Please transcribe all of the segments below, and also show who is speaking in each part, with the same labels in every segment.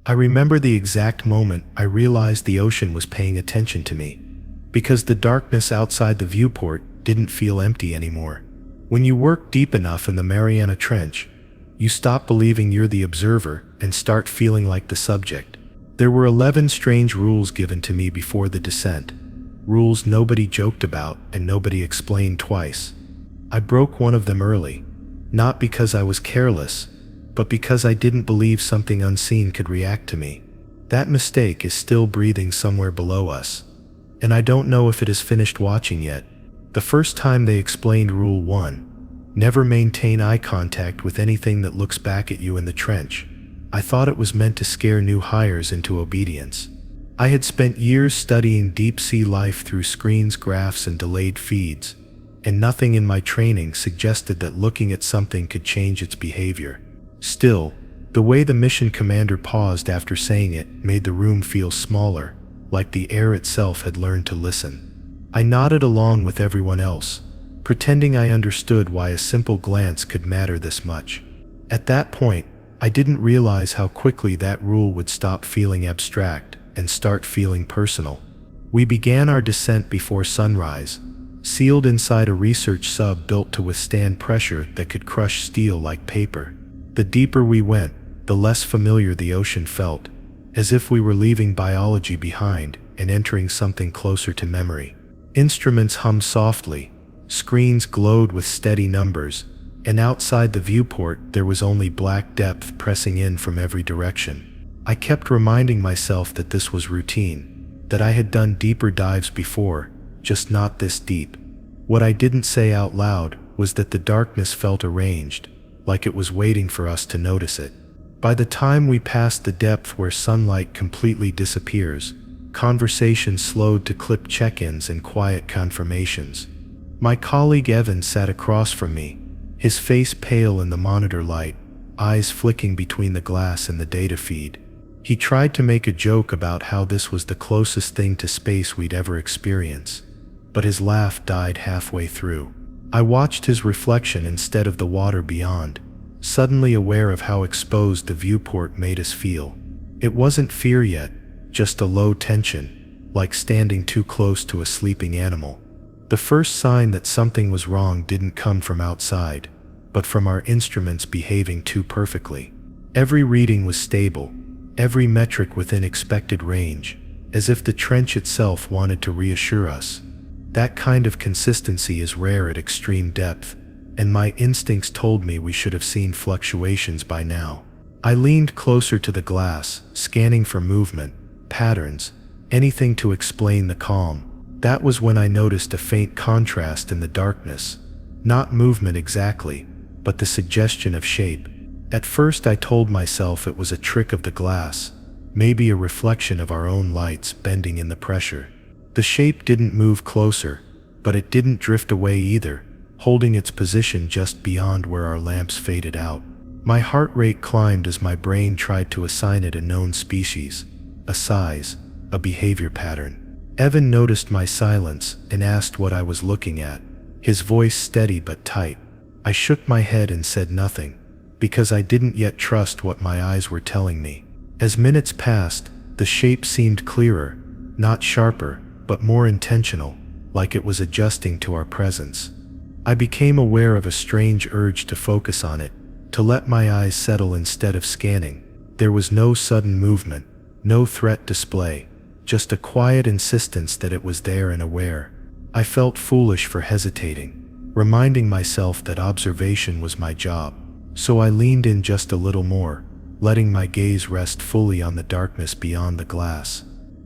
Speaker 1: I remember the exact moment I realized the ocean was paying attention to me, because the darkness outside the viewport didn't feel empty anymore. When you work deep enough in the Mariana Trench, you stop believing you're the observer and start feeling like the subject. There were 11 strange rules given to me before the descent, rules nobody joked about and nobody explained twice. I broke one of them early, not because I was careless, but because I didn't believe something unseen could react to me. That mistake is still breathing somewhere below us, and I don't know if it has finished watching yet. The first time they explained Rule 1, never maintain eye contact with anything that looks back at you in the trench, I thought it was meant to scare new hires into obedience. I had spent years studying deep-sea life through screens, graphs, and delayed feeds, and nothing in my training suggested that looking at something could change its behavior. Still, the way the mission commander paused after saying it made the room feel smaller, like the air itself had learned to listen. I nodded along with everyone else, pretending I understood why a simple glance could matter this much. At that point, I didn't realize how quickly that rule would stop feeling abstract and start feeling personal. We began our descent before sunrise, sealed inside a research sub built to withstand pressure that could crush steel like paper. The deeper we went, the less familiar the ocean felt, as if we were leaving biology behind and entering something closer to memory. Instruments hummed softly, screens glowed with steady numbers, and outside the viewport there was only black depth pressing in from every direction. I kept reminding myself that this was routine, that I had done deeper dives before, just not this deep. What I didn't say out loud was that the darkness felt arranged, like it was waiting for us to notice it. By the time we passed the depth where sunlight completely disappears, conversation slowed to clip check-ins and quiet confirmations. My colleague Evan sat across from me, his face pale in the monitor light, eyes flicking between the glass and the data feed. He tried to make a joke about how this was the closest thing to space we'd ever experience, but his laugh died halfway through. I watched his reflection instead of the water beyond, suddenly aware of how exposed the viewport made us feel. It wasn't fear yet, just a low tension, like standing too close to a sleeping animal. The first sign that something was wrong didn't come from outside, but from our instruments behaving too perfectly. Every reading was stable, every metric within expected range, as if the trench itself wanted to reassure us. That kind of consistency is rare at extreme depth, and my instincts told me we should have seen fluctuations by now. I leaned closer to the glass, scanning for movement, patterns, anything to explain the calm. That was when I noticed a faint contrast in the darkness. Not movement exactly, but the suggestion of shape. At first I told myself it was a trick of the glass, maybe a reflection of our own lights bending in the pressure. The shape didn't move closer, but it didn't drift away either, holding its position just beyond where our lamps faded out. My heart rate climbed as my brain tried to assign it a known species, a size, a behavior pattern. Evan noticed my silence and asked what I was looking at, his voice steady but tight. I shook my head and said nothing, because I didn't yet trust what my eyes were telling me. As minutes passed, the shape seemed clearer, not sharper, but more intentional, like it was adjusting to our presence. I became aware of a strange urge to focus on it, to let my eyes settle instead of scanning. There was no sudden movement, no threat display, just a quiet insistence that it was there and aware. I felt foolish for hesitating, reminding myself that observation was my job. So I leaned in just a little more, letting my gaze rest fully on the darkness beyond the glass.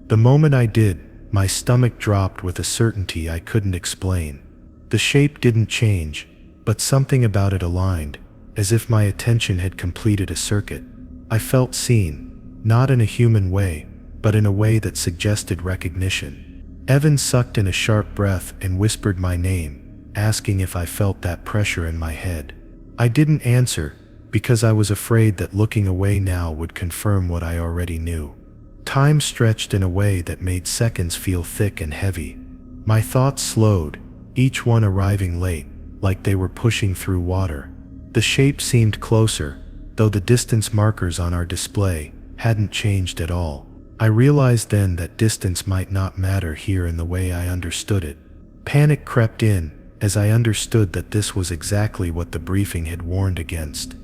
Speaker 1: The moment I did, my stomach dropped with a certainty I couldn't explain. The shape didn't change, but something about it aligned, as if my attention had completed a circuit. I felt seen, not in a human way, but in a way that suggested recognition. Evan sucked in a sharp breath and whispered my name, asking if I felt that pressure in my head. I didn't answer, because I was afraid that looking away now would confirm what I already knew. Time stretched in a way that made seconds feel thick and heavy. My thoughts slowed, each one arriving late, like they were pushing through water. The shape seemed closer, though the distance markers on our display hadn't changed at all. I realized then that distance might not matter here in the way I understood it. Panic crept in as I understood that this was exactly what the briefing had warned against.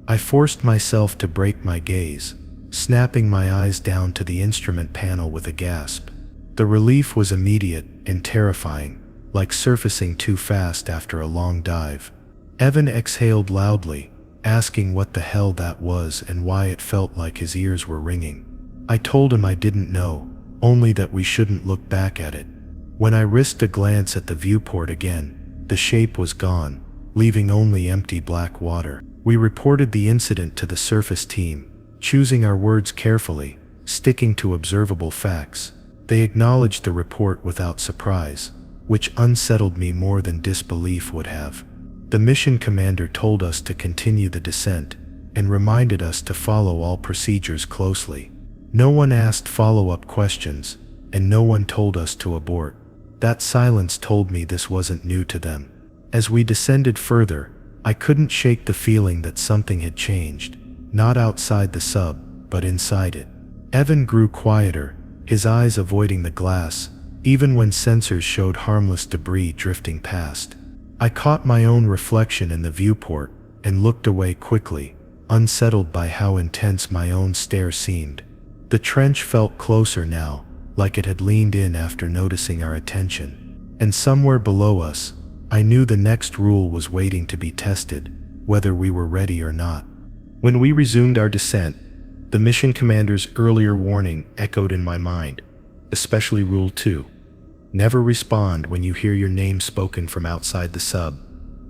Speaker 1: I forced myself to break my gaze, snapping my eyes down to the instrument panel with a gasp. The relief was immediate and terrifying, like surfacing too fast after a long dive. Evan exhaled loudly, asking what the hell that was and why it felt like his ears were ringing. I told him I didn't know, only that we shouldn't look back at it. When I risked a glance at the viewport again, the shape was gone, leaving only empty black water. We reported the incident to the surface team, choosing our words carefully, sticking to observable facts. They acknowledged the report without surprise, which unsettled me more than disbelief would have. The mission commander told us to continue the descent and reminded us to follow all procedures closely. No one asked follow-up questions, and no one told us to abort. That silence told me this wasn't new to them. As we descended further, I couldn't shake the feeling that something had changed, not outside the sub, but inside it. Evan grew quieter, his eyes avoiding the glass, even when sensors showed harmless debris drifting past. I caught my own reflection in the viewport and looked away quickly, unsettled by how intense my own stare seemed. The trench felt closer now, like it had leaned in after noticing our attention. And somewhere below us, I knew the next rule was waiting to be tested, whether we were ready or not. When we resumed our descent, the mission commander's earlier warning echoed in my mind, especially Rule 2. Never respond when you hear your name spoken from outside the sub,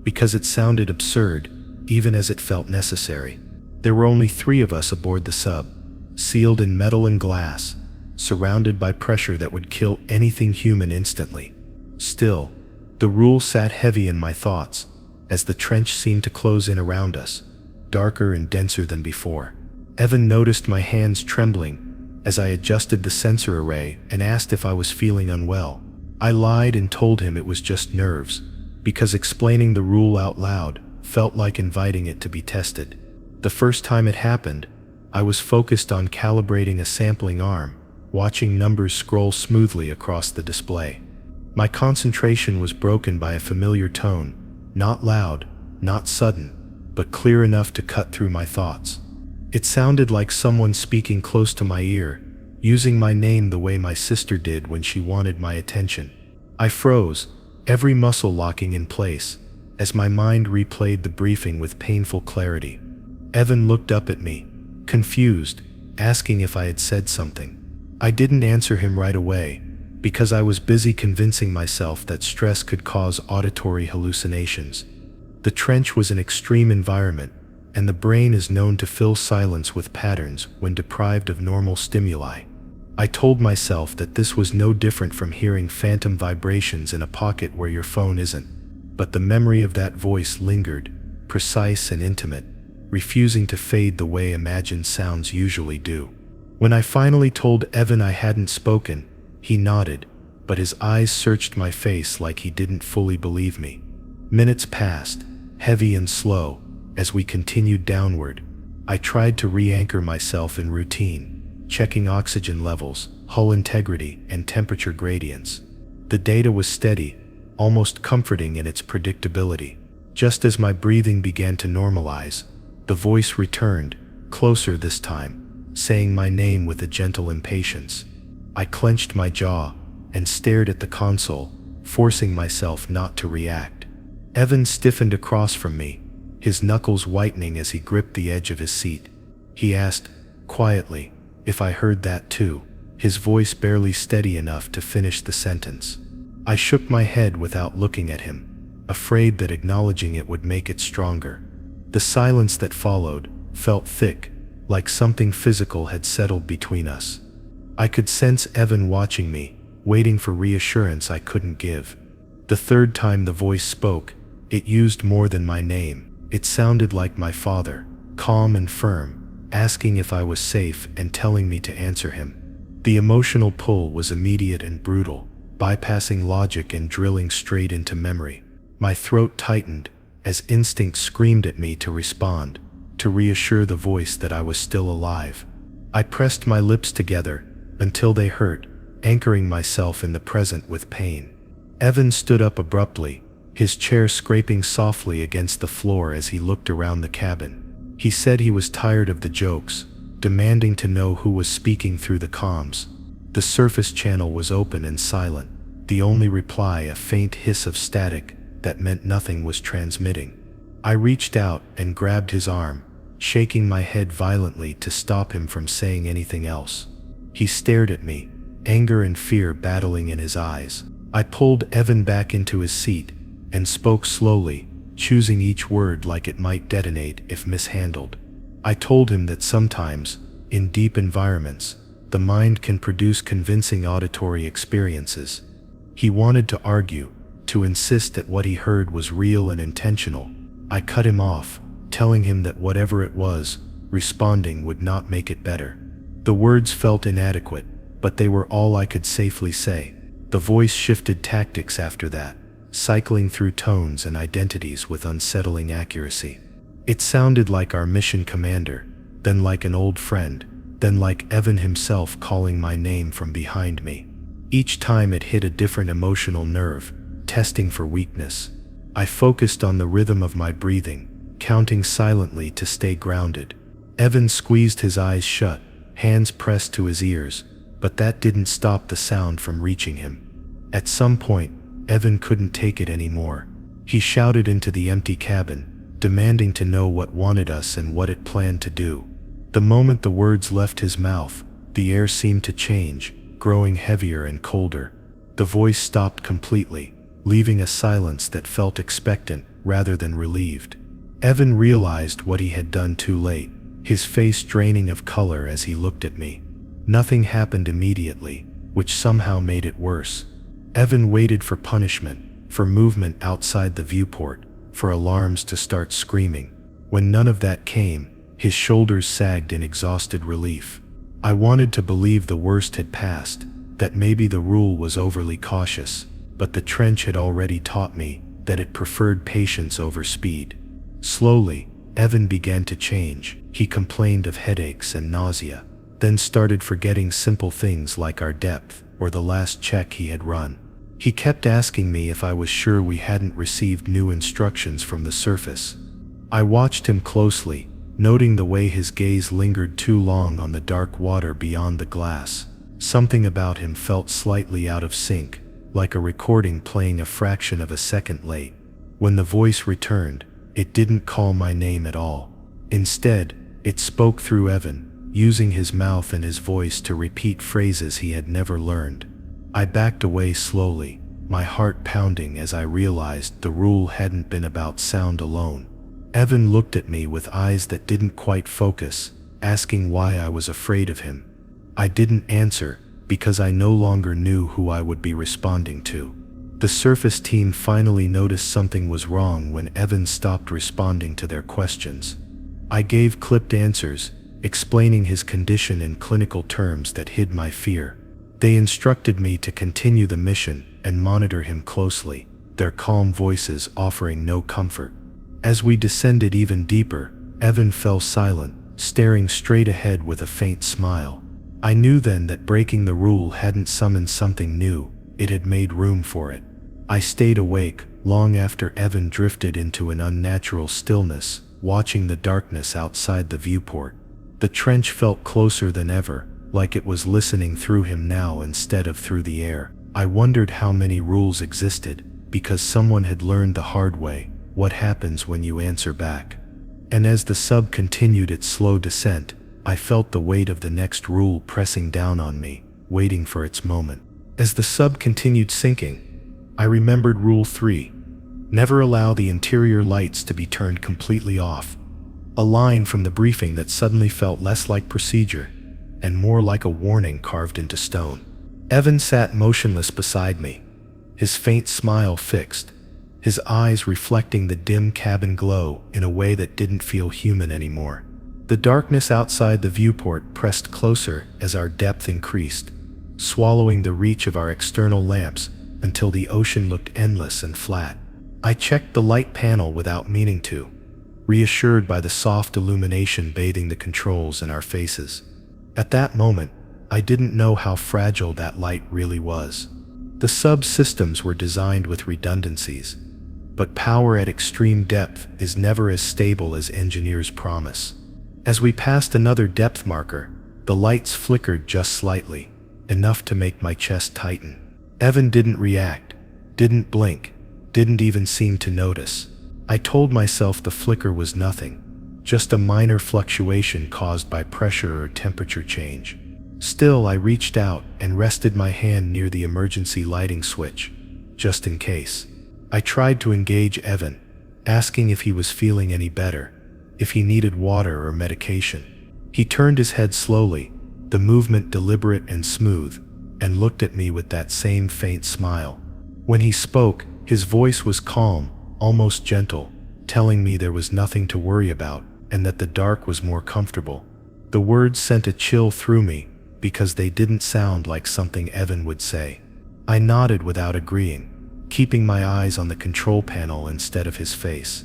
Speaker 1: because it sounded absurd, even as it felt necessary. There were only 3 of us aboard the sub, sealed in metal and glass, surrounded by pressure that would kill anything human instantly. Still, the rule sat heavy in my thoughts, as the trench seemed to close in around us, darker and denser than before. Evan noticed my hands trembling as I adjusted the sensor array and asked if I was feeling unwell. I lied and told him it was just nerves, because explaining the rule out loud felt like inviting it to be tested. The first time it happened, I was focused on calibrating a sampling arm, watching numbers scroll smoothly across the display. My concentration was broken by a familiar tone, not loud, not sudden, but clear enough to cut through my thoughts. It sounded like someone speaking close to my ear, using my name the way my sister did when she wanted my attention. I froze, every muscle locking in place, as my mind replayed the briefing with painful clarity. Evan looked up at me, confused, asking if I had said something. I didn't answer him right away, because I was busy convincing myself that stress could cause auditory hallucinations. The trench was an extreme environment, and the brain is known to fill silence with patterns when deprived of normal stimuli. I told myself that this was no different from hearing phantom vibrations in a pocket where your phone isn't, but the memory of that voice lingered, precise and intimate, refusing to fade the way imagined sounds usually do. When I finally told Evan I hadn't spoken, he nodded, but his eyes searched my face like he didn't fully believe me. Minutes passed, heavy and slow, as we continued downward. I tried to re-anchor myself in routine, checking oxygen levels, hull integrity, and temperature gradients. The data was steady, almost comforting in its predictability. Just as my breathing began to normalize, the voice returned, closer this time, saying my name with a gentle impatience. I clenched my jaw and stared at the console, forcing myself not to react. Evan stiffened across from me, his knuckles whitening as he gripped the edge of his seat. He asked, quietly, if I heard that too, his voice barely steady enough to finish the sentence. I shook my head without looking at him, afraid that acknowledging it would make it stronger. The silence that followed felt thick, like something physical had settled between us. I could sense Evan watching me, waiting for reassurance I couldn't give. The third time the voice spoke, it used more than my name. It sounded like my father, calm and firm, asking if I was safe and telling me to answer him. The emotional pull was immediate and brutal, bypassing logic and drilling straight into memory. My throat tightened, as instinct screamed at me to respond, to reassure the voice that I was still alive. I pressed my lips together until they hurt, anchoring myself in the present with pain. Evan stood up abruptly, his chair scraping softly against the floor as he looked around the cabin. He said he was tired of the jokes, demanding to know who was speaking through the comms. The surface channel was open and silent, the only reply a faint hiss of static that meant nothing was transmitting. I reached out and grabbed his arm, shaking my head violently to stop him from saying anything else. He stared at me, anger and fear battling in his eyes. I pulled Evan back into his seat and spoke slowly, choosing each word like it might detonate if mishandled. I told him that sometimes, in deep environments, the mind can produce convincing auditory experiences. He wanted to argue, to insist that what he heard was real and intentional. I cut him off, telling him that whatever it was, responding would not make it better. The words felt inadequate, but they were all I could safely say. The voice shifted tactics after that, cycling through tones and identities with unsettling accuracy. It sounded like our mission commander, then like an old friend, then like Evan himself calling my name from behind me. Each time it hit a different emotional nerve, testing for weakness. I focused on the rhythm of my breathing, counting silently to stay grounded. Evan squeezed his eyes shut, hands pressed to his ears, but that didn't stop the sound from reaching him. At some point, Evan couldn't take it anymore. He shouted into the empty cabin, demanding to know what wanted us and what it planned to do. The moment the words left his mouth, the air seemed to change, growing heavier and colder. The voice stopped completely, leaving a silence that felt expectant rather than relieved. Evan realized what he had done too late, his face draining of color as he looked at me. Nothing happened immediately, which somehow made it worse. Evan waited for punishment, for movement outside the viewport, for alarms to start screaming. When none of that came, his shoulders sagged in exhausted relief. I wanted to believe the worst had passed, that maybe the rule was overly cautious, but the trench had already taught me that it preferred patience over speed. Slowly, Evan began to change. He complained of headaches and nausea, then started forgetting simple things like our depth or the last check he had run. He kept asking me if I was sure we hadn't received new instructions from the surface. I watched him closely, noting the way his gaze lingered too long on the dark water beyond the glass. Something about him felt slightly out of sync, like a recording playing a fraction of a second late. When the voice returned, it didn't call my name at all. Instead, it spoke through Evan, using his mouth and his voice to repeat phrases he had never learned. I backed away slowly, my heart pounding as I realized the rule hadn't been about sound alone. Evan looked at me with eyes that didn't quite focus, asking why I was afraid of him. I didn't answer, because I no longer knew who I would be responding to. The surface team finally noticed something was wrong when Evan stopped responding to their questions. I gave clipped answers, explaining his condition in clinical terms that hid my fear. They instructed me to continue the mission and monitor him closely, their calm voices offering no comfort. As we descended even deeper, Evan fell silent, staring straight ahead with a faint smile. I knew then that breaking the rule hadn't summoned something new, it had made room for it. I stayed awake, long after Evan drifted into an unnatural stillness, watching the darkness outside the viewport. The trench felt closer than ever, like it was listening through him now instead of through the air. I wondered how many rules existed, because someone had learned the hard way, what happens when you answer back. And as the sub continued its slow descent, I felt the weight of the next rule pressing down on me, waiting for its moment. As the sub continued sinking, I remembered Rule 3. Never allow the interior lights to be turned completely off. A line from the briefing that suddenly felt less like procedure and more like a warning carved into stone. Evan sat motionless beside me, his faint smile fixed, his eyes reflecting the dim cabin glow in a way that didn't feel human anymore. The darkness outside the viewport pressed closer as our depth increased, swallowing the reach of our external lamps until the ocean looked endless and flat. I checked the light panel without meaning to, reassured by the soft illumination bathing the controls and our faces. At that moment, I didn't know how fragile that light really was. The subsystems were designed with redundancies, but power at extreme depth is never as stable as engineers promise. As we passed another depth marker, the lights flickered just slightly, enough to make my chest tighten. Evan didn't react, didn't blink, didn't even seem to notice. I told myself the flicker was nothing, just a minor fluctuation caused by pressure or temperature change. Still, I reached out and rested my hand near the emergency lighting switch, just in case. I tried to engage Evan, asking if he was feeling any better, if he needed water or medication. He turned his head slowly, the movement deliberate and smooth, and looked at me with that same faint smile. When he spoke, his voice was calm, almost gentle, telling me there was nothing to worry about and that the dark was more comfortable. The words sent a chill through me because they didn't sound like something Evan would say. I nodded without agreeing, keeping my eyes on the control panel instead of his face.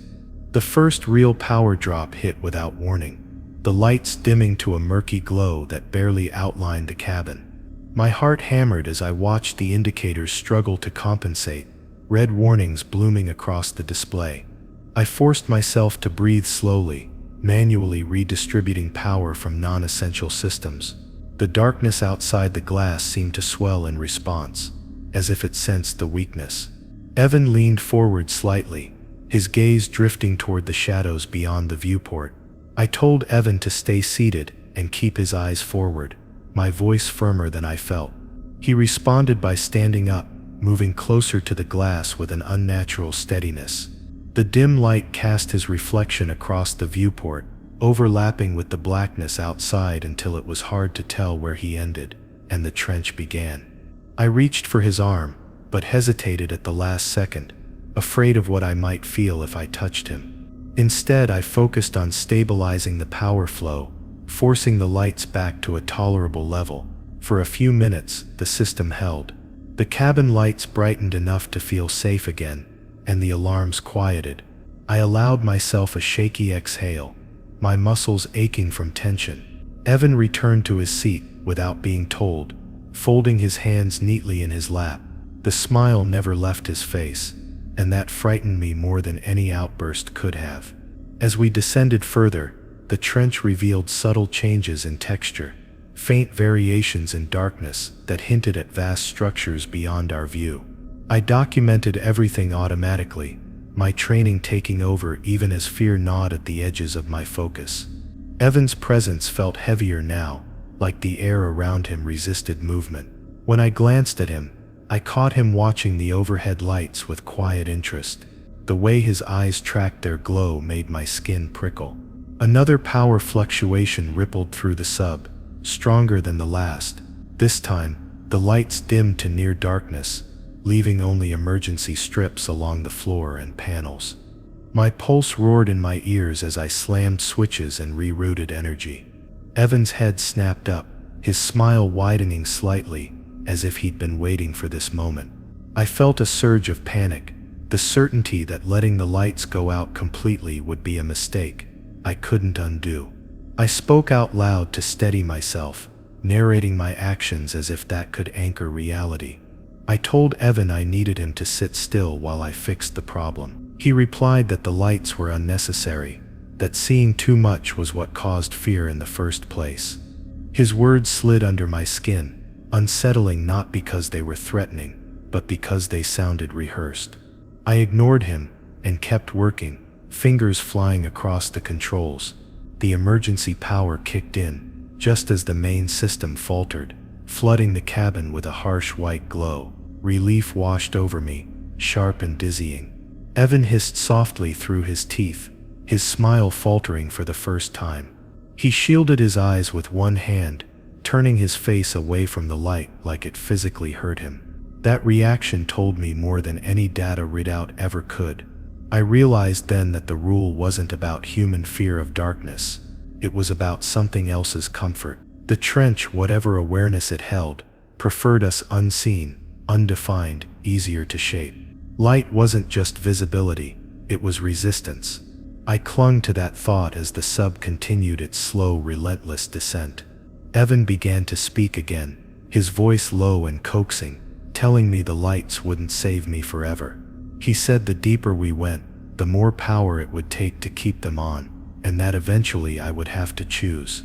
Speaker 1: The first real power drop hit without warning, the lights dimming to a murky glow that barely outlined the cabin. My heart hammered as I watched the indicators struggle to compensate, red warnings blooming across the display. I forced myself to breathe slowly, manually redistributing power from non-essential systems. The darkness outside the glass seemed to swell in response, as if it sensed the weakness. Evan leaned forward slightly, his gaze drifting toward the shadows beyond the viewport. I told Evan to stay seated and keep his eyes forward, my voice firmer than I felt. He responded by standing up, moving closer to the glass with an unnatural steadiness. The dim light cast his reflection across the viewport, overlapping with the blackness outside until it was hard to tell where he ended and the trench began. I reached for his arm, but hesitated at the last second, afraid of what I might feel if I touched him. Instead, I focused on stabilizing the power flow, forcing the lights back to a tolerable level. For a few minutes, the system held. The cabin lights brightened enough to feel safe again, and the alarms quieted. I allowed myself a shaky exhale, my muscles aching from tension. Evan returned to his seat without being told, folding his hands neatly in his lap. The smile never left his face, and that frightened me more than any outburst could have. As we descended further, the trench revealed subtle changes in texture, faint variations in darkness that hinted at vast structures beyond our view. I documented everything automatically, my training taking over even as fear gnawed at the edges of my focus. Evan's presence felt heavier now, like the air around him resisted movement. When I glanced at him, I caught him watching the overhead lights with quiet interest. The way his eyes tracked their glow made my skin prickle. Another power fluctuation rippled through the sub, stronger than the last. This time, the lights dimmed to near darkness, leaving only emergency strips along the floor and panels. My pulse roared in my ears as I slammed switches and rerouted energy. Evan's head snapped up, his smile widening slightly, as if he'd been waiting for this moment. I felt a surge of panic, the certainty that letting the lights go out completely would be a mistake I couldn't undo. I spoke out loud to steady myself, narrating my actions as if that could anchor reality. I told Evan I needed him to sit still while I fixed the problem. He replied that the lights were unnecessary, that seeing too much was what caused fear in the first place. His words slid under my skin, unsettling not because they were threatening, but because they sounded rehearsed. I ignored him and kept working, fingers flying across the controls. The emergency power kicked in, just as the main system faltered, flooding the cabin with a harsh white glow. Relief washed over me, sharp and dizzying. Evan hissed softly through his teeth, his smile faltering for the first time. He shielded his eyes with one hand, turning his face away from the light like it physically hurt him. That reaction told me more than any data readout ever could. I realized then that the rule wasn't about human fear of darkness. It was about something else's comfort. The trench, whatever awareness it held, preferred us unseen, undefined, easier to shape. Light wasn't just visibility, it was resistance. I clung to that thought as the sub continued its slow, relentless descent. Evan began to speak again, his voice low and coaxing, telling me the lights wouldn't save me forever. He said the deeper we went, the more power it would take to keep them on, and that eventually I would have to choose.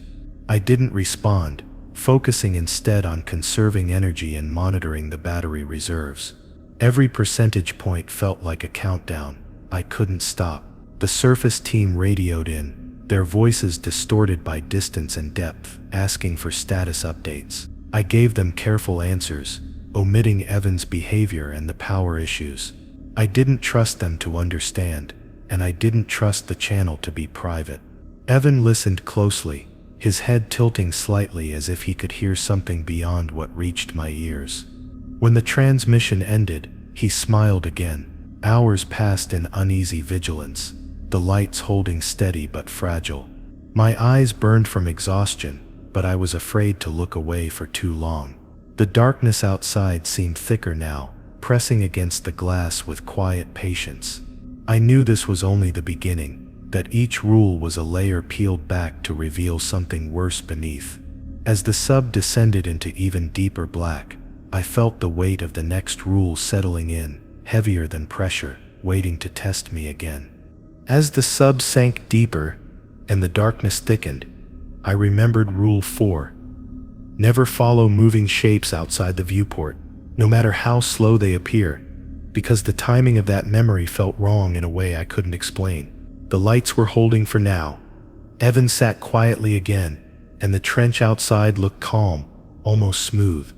Speaker 1: I didn't respond, focusing instead on conserving energy and monitoring the battery reserves. Every percentage point felt like a countdown. I couldn't stop. The surface team radioed in, their voices distorted by distance and depth, asking for status updates. I gave them careful answers, omitting Evan's behavior and the power issues. I didn't trust them to understand, and I didn't trust the channel to be private. Evan listened closely, his head tilting slightly as if he could hear something beyond what reached my ears. When the transmission ended, he smiled again. Hours passed in uneasy vigilance, the lights holding steady but fragile. My eyes burned from exhaustion, but I was afraid to look away for too long. The darkness outside seemed thicker now, pressing against the glass with quiet patience. I knew this was only the beginning, that each rule was a layer peeled back to reveal something worse beneath. As the sub descended into even deeper black, I felt the weight of the next rule settling in, heavier than pressure, waiting to test me again. As the sub sank deeper, and the darkness thickened, I remembered Rule 4. Never follow moving shapes outside the viewport, no matter how slow they appear, because the timing of that memory felt wrong in a way I couldn't explain. The lights were holding for now. Evan sat quietly again, and the trench outside looked calm, almost smooth.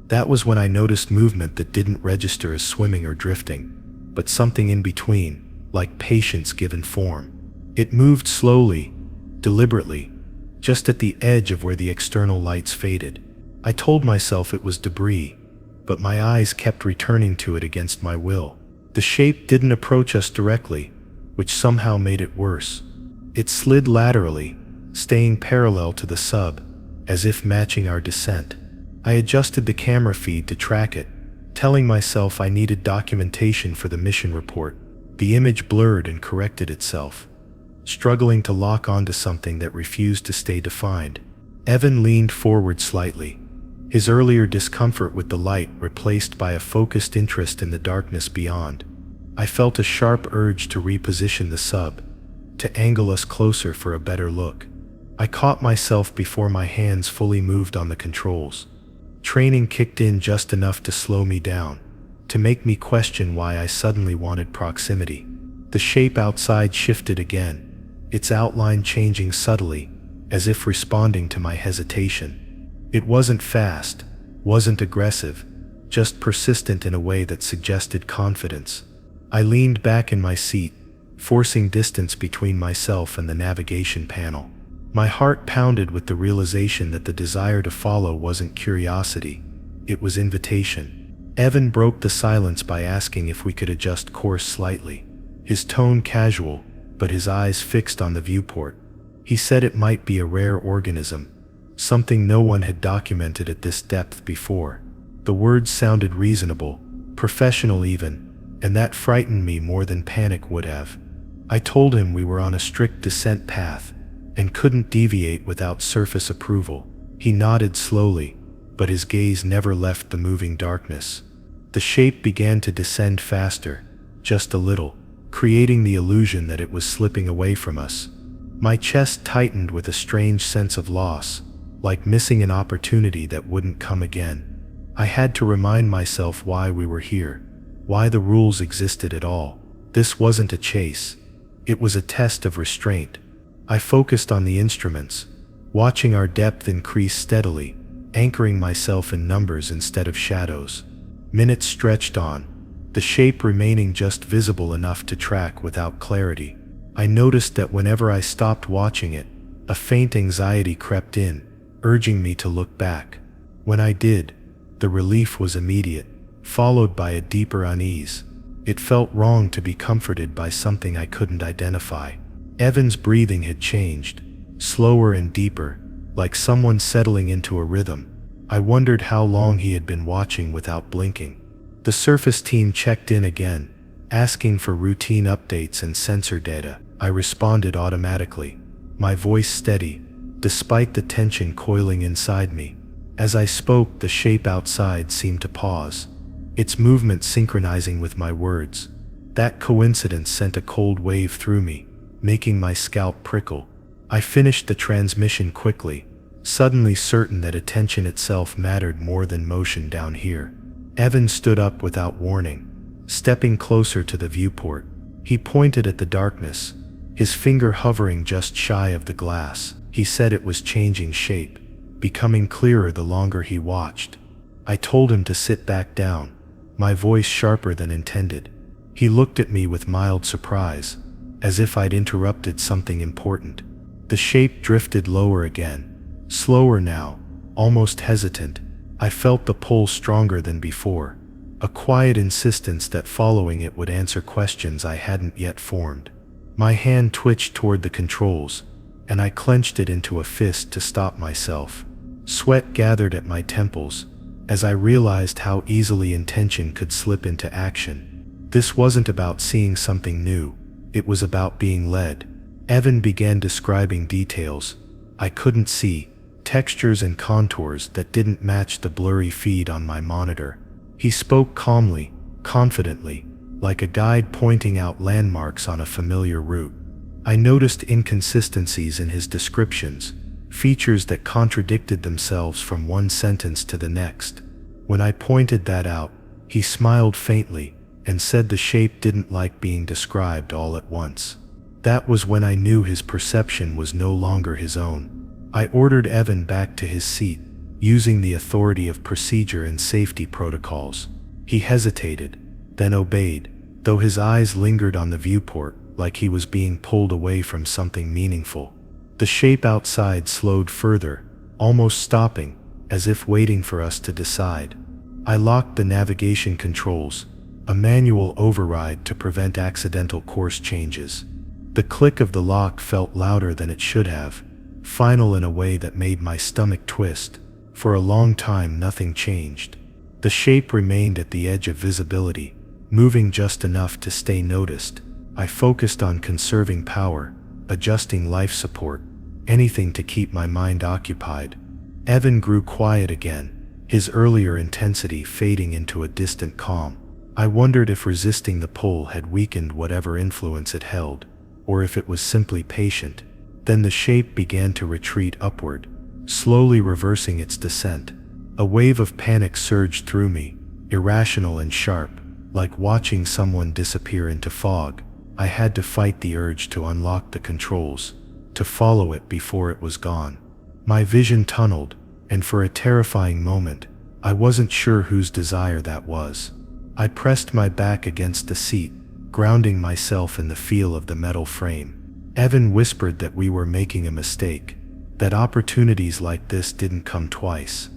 Speaker 1: That was when I noticed movement that didn't register as swimming or drifting, but something in between, like patience given form. It moved slowly, deliberately, just at the edge of where the external lights faded. I told myself it was debris, but my eyes kept returning to it against my will. The shape didn't approach us directly, which somehow made it worse. It slid laterally, staying parallel to the sub, as if matching our descent. I adjusted the camera feed to track it, telling myself I needed documentation for the mission report. The image blurred and corrected itself, struggling to lock onto something that refused to stay defined. Evan leaned forward slightly, his earlier discomfort with the light replaced by a focused interest in the darkness beyond. I felt a sharp urge to reposition the sub, to angle us closer for a better look. I caught myself before my hands fully moved on the controls. Training kicked in just enough to slow me down, to make me question why I suddenly wanted proximity. The shape outside shifted again, its outline changing subtly, as if responding to my hesitation. It wasn't fast, wasn't aggressive, just persistent in a way that suggested confidence. I leaned back in my seat, forcing distance between myself and the navigation panel. My heart pounded with the realization that the desire to follow wasn't curiosity, it was invitation. Evan broke the silence by asking if we could adjust course slightly. His tone casual, but his eyes fixed on the viewport. He said it might be a rare organism, something no one had documented at this depth before. The words sounded reasonable, professional even, and that frightened me more than panic would have. I told him we were on a strict descent path, and couldn't deviate without surface approval. He nodded slowly, but his gaze never left the moving darkness. The shape began to descend faster, just a little, creating the illusion that it was slipping away from us. My chest tightened with a strange sense of loss, like missing an opportunity that wouldn't come again. I had to remind myself why we were here, why the rules existed at all. This wasn't a chase. It was a test of restraint. I focused on the instruments, watching our depth increase steadily, anchoring myself in numbers instead of shadows. Minutes stretched on, the shape remaining just visible enough to track without clarity. I noticed that whenever I stopped watching it, a faint anxiety crept in, urging me to look back. When I did, the relief was immediate, followed by a deeper unease. It felt wrong to be comforted by something I couldn't identify. Evan's breathing had changed, slower and deeper, like someone settling into a rhythm. I wondered how long he had been watching without blinking. The surface team checked in again, asking for routine updates and sensor data. I responded automatically, my voice steady, despite the tension coiling inside me. As I spoke, the shape outside seemed to pause, its movement synchronizing with my words. That coincidence sent a cold wave through me, making my scalp prickle. I finished the transmission quickly, suddenly certain that attention itself mattered more than motion down here. Evan stood up without warning, stepping closer to the viewport. He pointed at the darkness, his finger hovering just shy of the glass. He said it was changing shape, becoming clearer the longer he watched. I told him to sit back down, my voice sharper than intended. He looked at me with mild surprise, as if I'd interrupted something important. The shape drifted lower again, slower now, almost hesitant. I felt the pull stronger than before, a quiet insistence that following it would answer questions I hadn't yet formed. My hand twitched toward the controls, and I clenched it into a fist to stop myself. Sweat gathered at my temples as I realized how easily intention could slip into action. This wasn't about seeing something new, it was about being led. Evan began describing details I couldn't see, textures and contours that didn't match the blurry feed on my monitor. He spoke calmly, confidently, like a guide pointing out landmarks on a familiar route. I noticed inconsistencies in his descriptions, features that contradicted themselves from one sentence to the next. When I pointed that out, he smiled faintly and said the shape didn't like being described all at once. That was when I knew his perception was no longer his own. I ordered Evan back to his seat, using the authority of procedure and safety protocols. He hesitated, then obeyed, though his eyes lingered on the viewport like he was being pulled away from something meaningful. The shape outside slowed further, almost stopping, as if waiting for us to decide. I locked the navigation controls, a manual override to prevent accidental course changes. The click of the lock felt louder than it should have, final in a way that made my stomach twist. For a long time nothing changed. The shape remained at the edge of visibility, moving just enough to stay noticed. I focused on conserving power, adjusting life support, anything to keep my mind occupied. Evan grew quiet again, his earlier intensity fading into a distant calm. I wondered if resisting the pull had weakened whatever influence it held, or if it was simply patient. Then the shape began to retreat upward, slowly reversing its descent. A wave of panic surged through me, irrational and sharp, like watching someone disappear into fog. I had to fight the urge to unlock the controls, to follow it before it was gone. My vision tunneled, and for a terrifying moment, I wasn't sure whose desire that was. I pressed my back against the seat, grounding myself in the feel of the metal frame. Evan whispered that we were making a mistake, that opportunities like this didn't come twice.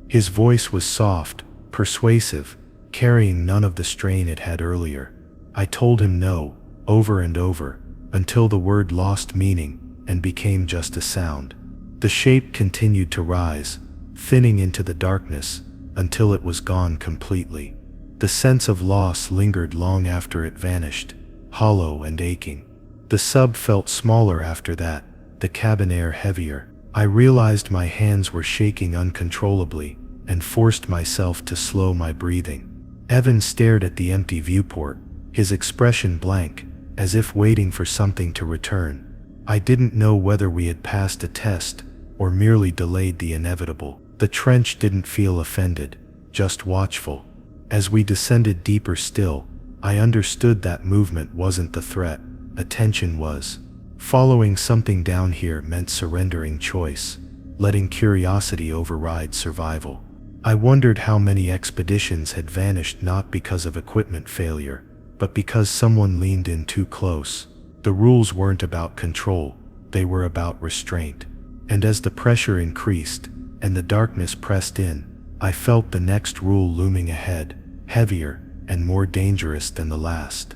Speaker 1: His voice was soft, persuasive, carrying none of the strain it had earlier. I told him no, over and over, until the word lost meaning and became just a sound. The shape continued to rise, thinning into the darkness, until it was gone completely. The sense of loss lingered long after it vanished, hollow and aching. The sub felt smaller after that, the cabin air heavier. I realized my hands were shaking uncontrollably, and forced myself to slow my breathing. Evan stared at the empty viewport, his expression blank, as if waiting for something to return. I didn't know whether we had passed a test, or merely delayed the inevitable. The trench didn't feel offended, just watchful. As we descended deeper still, I understood that movement wasn't the threat, attention was. Following something down here meant surrendering choice, letting curiosity override survival. I wondered how many expeditions had vanished not because of equipment failure, but because someone leaned in too close. The rules weren't about control, they were about restraint. And as the pressure increased, and the darkness pressed in, I felt the next rule looming ahead, heavier and more dangerous than the last.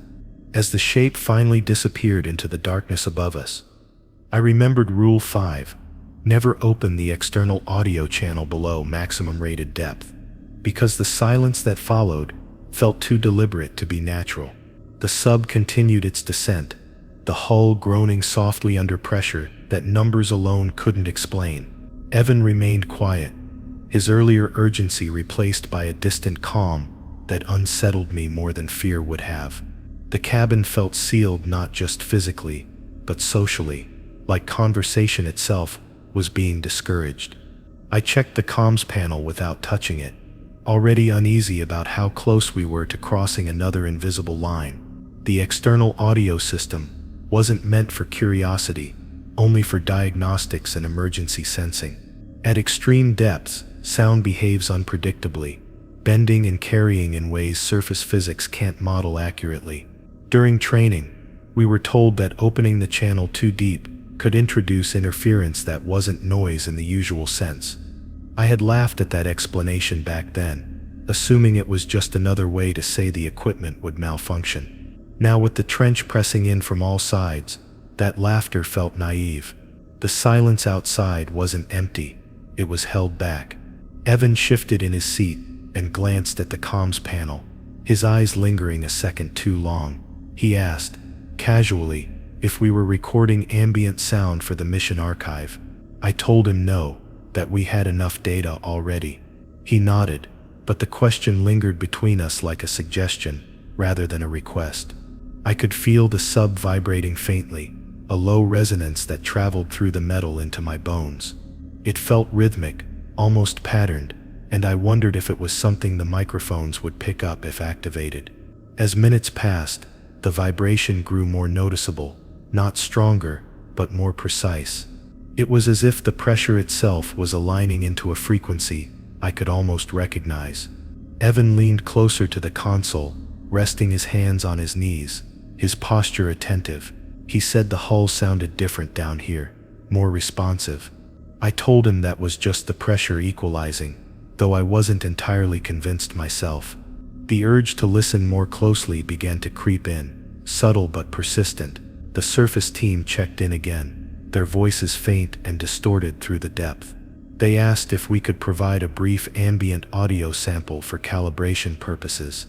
Speaker 1: As the shape finally disappeared into the darkness above us, I remembered Rule 5. Never open the external audio channel below maximum rated depth, because the silence that followed felt too deliberate to be natural. The sub continued its descent, the hull groaning softly under pressure that numbers alone couldn't explain. Evan remained quiet, his earlier urgency replaced by a distant calm that unsettled me more than fear would have. The cabin felt sealed not just physically, but socially, like conversation itself was being discouraged. I checked the comms panel without touching it, already uneasy about how close we were to crossing another invisible line. The external audio system wasn't meant for curiosity, only for diagnostics and emergency sensing. At extreme depths, sound behaves unpredictably, bending and carrying in ways surface physics can't model accurately. During training, we were told that opening the channel too deep could introduce interference that wasn't noise in the usual sense. I had laughed at that explanation back then, assuming it was just another way to say the equipment would malfunction. Now with the trench pressing in from all sides, that laughter felt naive. The silence outside wasn't empty, it was held back. Evan shifted in his seat and glanced at the comms panel, his eyes lingering a second too long. He asked, casually, if we were recording ambient sound for the mission archive. I told him no, that we had enough data already. He nodded, but the question lingered between us like a suggestion rather than a request. I could feel the sub vibrating faintly, a low resonance that traveled through the metal into my bones. It felt rhythmic, almost patterned, and I wondered if it was something the microphones would pick up if activated. As minutes passed, the vibration grew more noticeable, not stronger, but more precise. It was as if the pressure itself was aligning into a frequency I could almost recognize. Evan leaned closer to the console, resting his hands on his knees, his posture attentive. He said the hull sounded different down here, more responsive. I told him that was just the pressure equalizing, though I wasn't entirely convinced myself. The urge to listen more closely began to creep in, subtle but persistent. The surface team checked in again, their voices faint and distorted through the depth. They asked if we could provide a brief ambient audio sample for calibration purposes.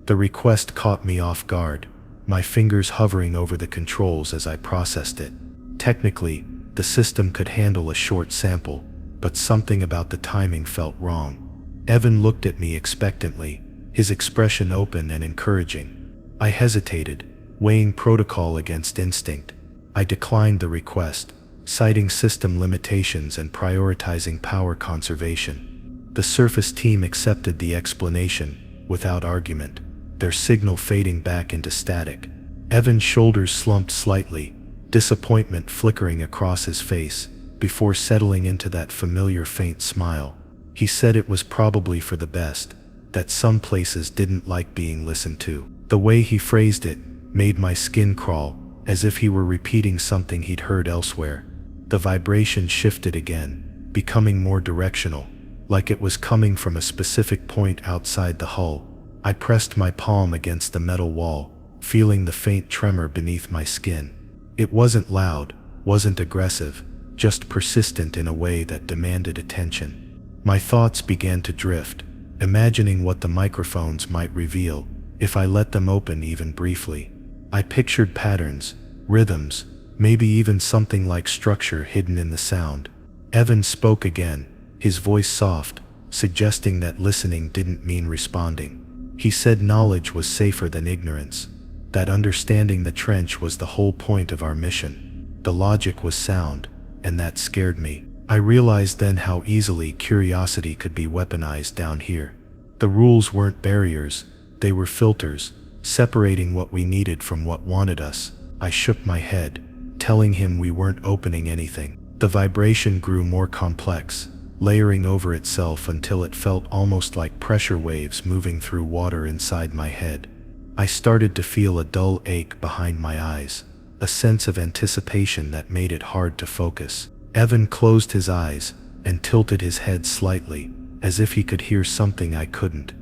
Speaker 1: The request caught me off guard, my fingers hovering over the controls as I processed it. Technically, the system could handle a short sample, but something about the timing felt wrong. Evan looked at me expectantly, his expression open and encouraging. I hesitated, weighing protocol against instinct. I declined the request, citing system limitations and prioritizing power conservation. The surface team accepted the explanation, without argument, their signal fading back into static. Evan's shoulders slumped slightly, disappointment flickering across his face, before settling into that familiar faint smile. He said it was probably for the best, that some places didn't like being listened to. The way he phrased it made my skin crawl, as if he were repeating something he'd heard elsewhere. The vibration shifted again, becoming more directional, like it was coming from a specific point outside the hull. I pressed my palm against the metal wall, feeling the faint tremor beneath my skin. It wasn't loud, wasn't aggressive, just persistent in a way that demanded attention. My thoughts began to drift, imagining what the microphones might reveal if I let them open even briefly. I pictured patterns, rhythms, maybe even something like structure hidden in the sound. Evan spoke again, his voice soft, suggesting that listening didn't mean responding. He said knowledge was safer than ignorance, that understanding the trench was the whole point of our mission. The logic was sound, and that scared me. I realized then how easily curiosity could be weaponized down here. The rules weren't barriers, they were filters, separating what we needed from what wanted us. I shook my head, telling him we weren't opening anything. The vibration grew more complex, layering over itself until it felt almost like pressure waves moving through water inside my head. I started to feel a dull ache behind my eyes, a sense of anticipation that made it hard to focus. Evan closed his eyes and tilted his head slightly, as if he could hear something I couldn't.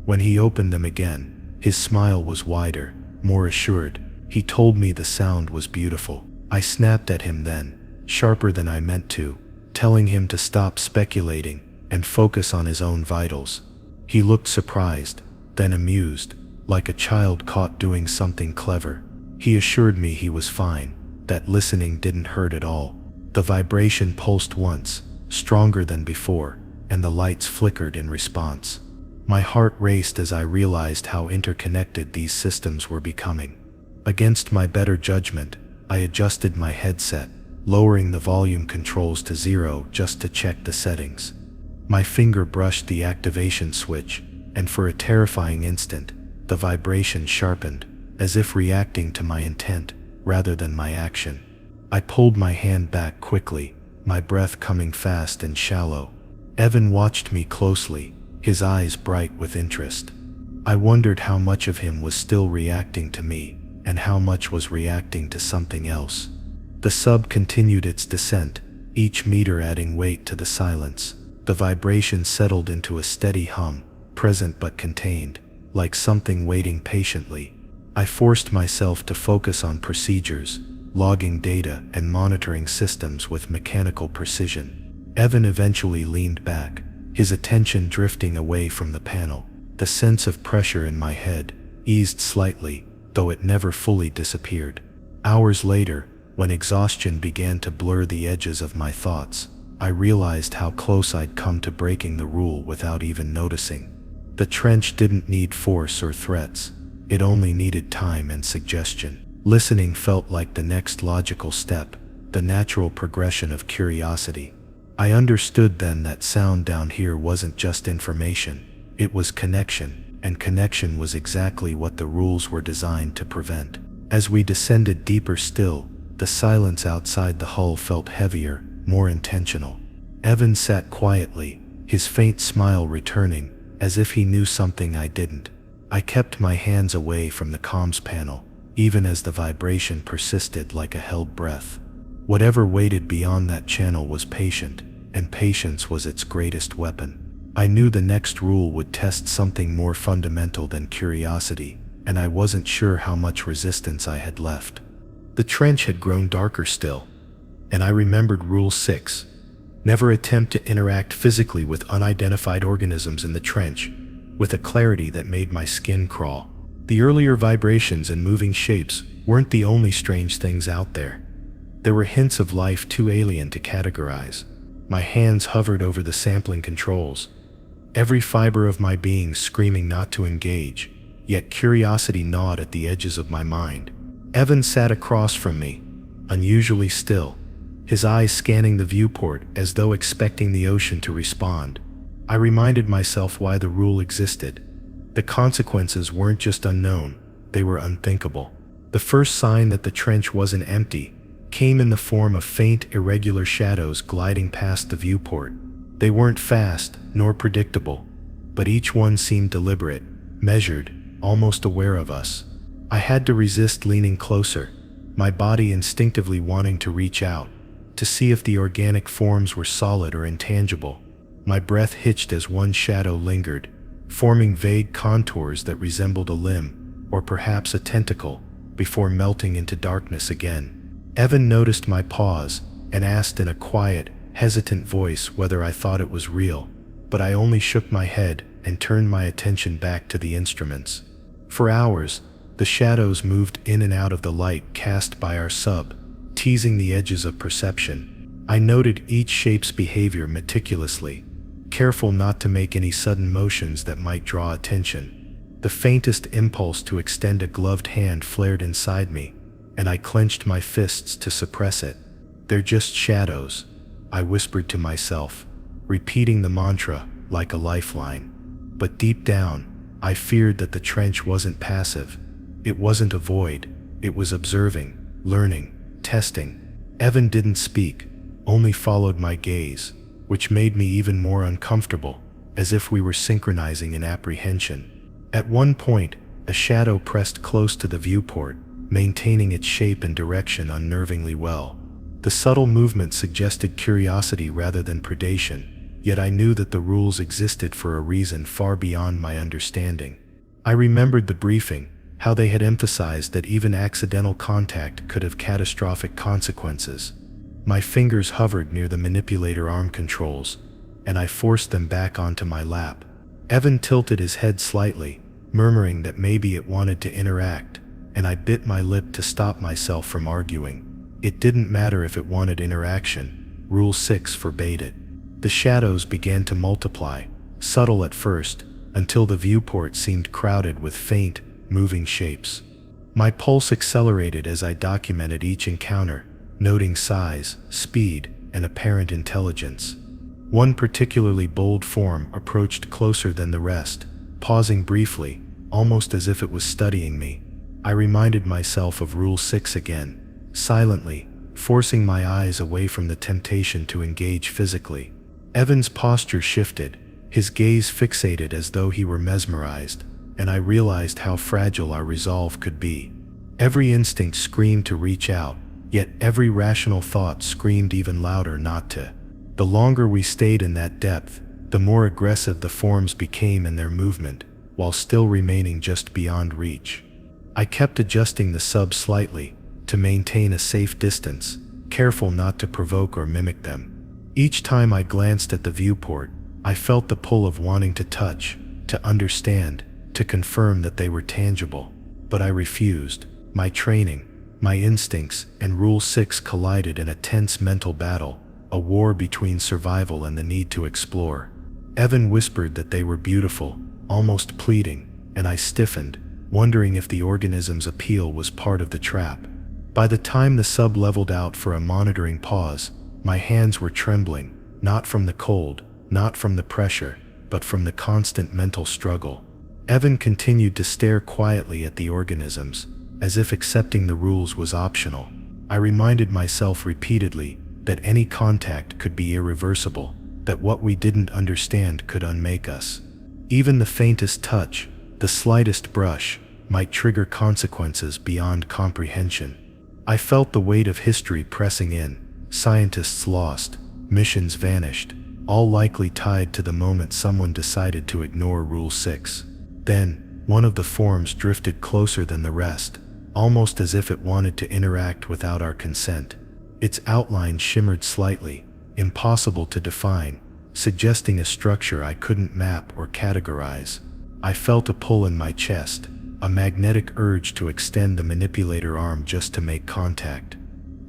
Speaker 1: When he opened them again, his smile was wider, more assured. He told me the sound was beautiful. I snapped at him then, sharper than I meant to, telling him to stop speculating and focus on his own vitals. He looked surprised, then amused, like a child caught doing something clever. He assured me he was fine, that listening didn't hurt at all. The vibration pulsed once, stronger than before, and the lights flickered in response. My heart raced as I realized how interconnected these systems were becoming. Against my better judgment, I adjusted my headset, lowering the volume controls to 0 just to check the settings. My finger brushed the activation switch, and for a terrifying instant, the vibration sharpened, as if reacting to my intent rather than my action. I pulled my hand back quickly, my breath coming fast and shallow. Evan watched me closely, his eyes bright with interest. I wondered how much of him was still reacting to me, and how much was reacting to something else. The sub continued its descent, each meter adding weight to the silence. The vibration settled into a steady hum, present but contained, like something waiting patiently. I forced myself to focus on procedures, logging data and monitoring systems with mechanical precision. Evan eventually leaned back, his attention drifting away from the panel. The sense of pressure in my head eased slightly, though it never fully disappeared. Hours later, when exhaustion began to blur the edges of my thoughts, I realized how close I'd come to breaking the rule without even noticing. The trench didn't need force or threats. It only needed time and suggestion. Listening felt like the next logical step, the natural progression of curiosity. I understood then that sound down here wasn't just information, it was connection, and connection was exactly what the rules were designed to prevent. As we descended deeper still, the silence outside the hull felt heavier, more intentional. Evan sat quietly, his faint smile returning, as if he knew something I didn't. I kept my hands away from the comms panel, even as the vibration persisted like a held breath. Whatever waited beyond that channel was patient, and patience was its greatest weapon. I knew the next rule would test something more fundamental than curiosity, and I wasn't sure how much resistance I had left. The trench had grown darker still, and I remembered Rule 6. Never attempt to interact physically with unidentified organisms in the trench, with a clarity that made my skin crawl. The earlier vibrations and moving shapes weren't the only strange things out there. There were hints of life too alien to categorize. My hands hovered over the sampling controls, every fiber of my being screaming not to engage, yet curiosity gnawed at the edges of my mind. Evan sat across from me, unusually still, his eyes scanning the viewport as though expecting the ocean to respond. I reminded myself why the rule existed. The consequences weren't just unknown, they were unthinkable. The first sign that the trench wasn't empty came in the form of faint, irregular shadows gliding past the viewport. They weren't fast, nor predictable, but each one seemed deliberate, measured, almost aware of us. I had to resist leaning closer, my body instinctively wanting to reach out, to see if the organic forms were solid or intangible. My breath hitched as one shadow lingered, forming vague contours that resembled a limb, or perhaps a tentacle, before melting into darkness again. Evan noticed my pause and asked in a quiet, hesitant voice whether I thought it was real, but I only shook my head and turned my attention back to the instruments. For hours, the shadows moved in and out of the light cast by our sub, teasing the edges of perception. I noted each shape's behavior meticulously, careful not to make any sudden motions that might draw attention. The faintest impulse to extend a gloved hand flared inside me, and I clenched my fists to suppress it. "They're just shadows," I whispered to myself, repeating the mantra like a lifeline. But deep down, I feared that the trench wasn't passive. It wasn't a void, it was observing, learning, testing. Evan didn't speak, only followed my gaze, which made me even more uncomfortable, as if we were synchronizing in apprehension. At one point, a shadow pressed close to the viewport, maintaining its shape and direction unnervingly well. The subtle movement suggested curiosity rather than predation, yet I knew that the rules existed for a reason far beyond my understanding. I remembered the briefing, how they had emphasized that even accidental contact could have catastrophic consequences. My fingers hovered near the manipulator arm controls, and I forced them back onto my lap. Evan tilted his head slightly, murmuring that maybe it wanted to interact, and I bit my lip to stop myself from arguing. It didn't matter if it wanted interaction. Rule 6 forbade it. The shadows began to multiply, subtle at first, until the viewport seemed crowded with faint, moving shapes. My pulse accelerated as I documented each encounter, noting size, speed, and apparent intelligence. One particularly bold form approached closer than the rest, pausing briefly, almost as if it was studying me. I reminded myself of Rule 6 again, silently, forcing my eyes away from the temptation to engage physically. Evan's posture shifted, his gaze fixated as though he were mesmerized, and I realized how fragile our resolve could be. Every instinct screamed to reach out, yet every rational thought screamed even louder not to. The longer we stayed in that depth, the more aggressive the forms became in their movement, while still remaining just beyond reach. I kept adjusting the sub slightly, to maintain a safe distance, careful not to provoke or mimic them. Each time I glanced at the viewport, I felt the pull of wanting to touch, to understand, to confirm that they were tangible. But I refused. My training, my instincts, and Rule 6 collided in a tense mental battle, a war between survival and the need to explore. Evan whispered that they were beautiful, almost pleading, and I stiffened, wondering if the organism's appeal was part of the trap. By the time the sub leveled out for a monitoring pause, my hands were trembling, not from the cold, not from the pressure, but from the constant mental struggle. Evan continued to stare quietly at the organisms, as if accepting the rules was optional. I reminded myself repeatedly that any contact could be irreversible, that what we didn't understand could unmake us. Even the faintest touch, the slightest brush, might trigger consequences beyond comprehension. I felt the weight of history pressing in, scientists lost, missions vanished, all likely tied to the moment someone decided to ignore Rule 6. Then, one of the forms drifted closer than the rest, almost as if it wanted to interact without our consent. Its outline shimmered slightly, impossible to define, suggesting a structure I couldn't map or categorize. I felt a pull in my chest, a magnetic urge to extend the manipulator arm just to make contact.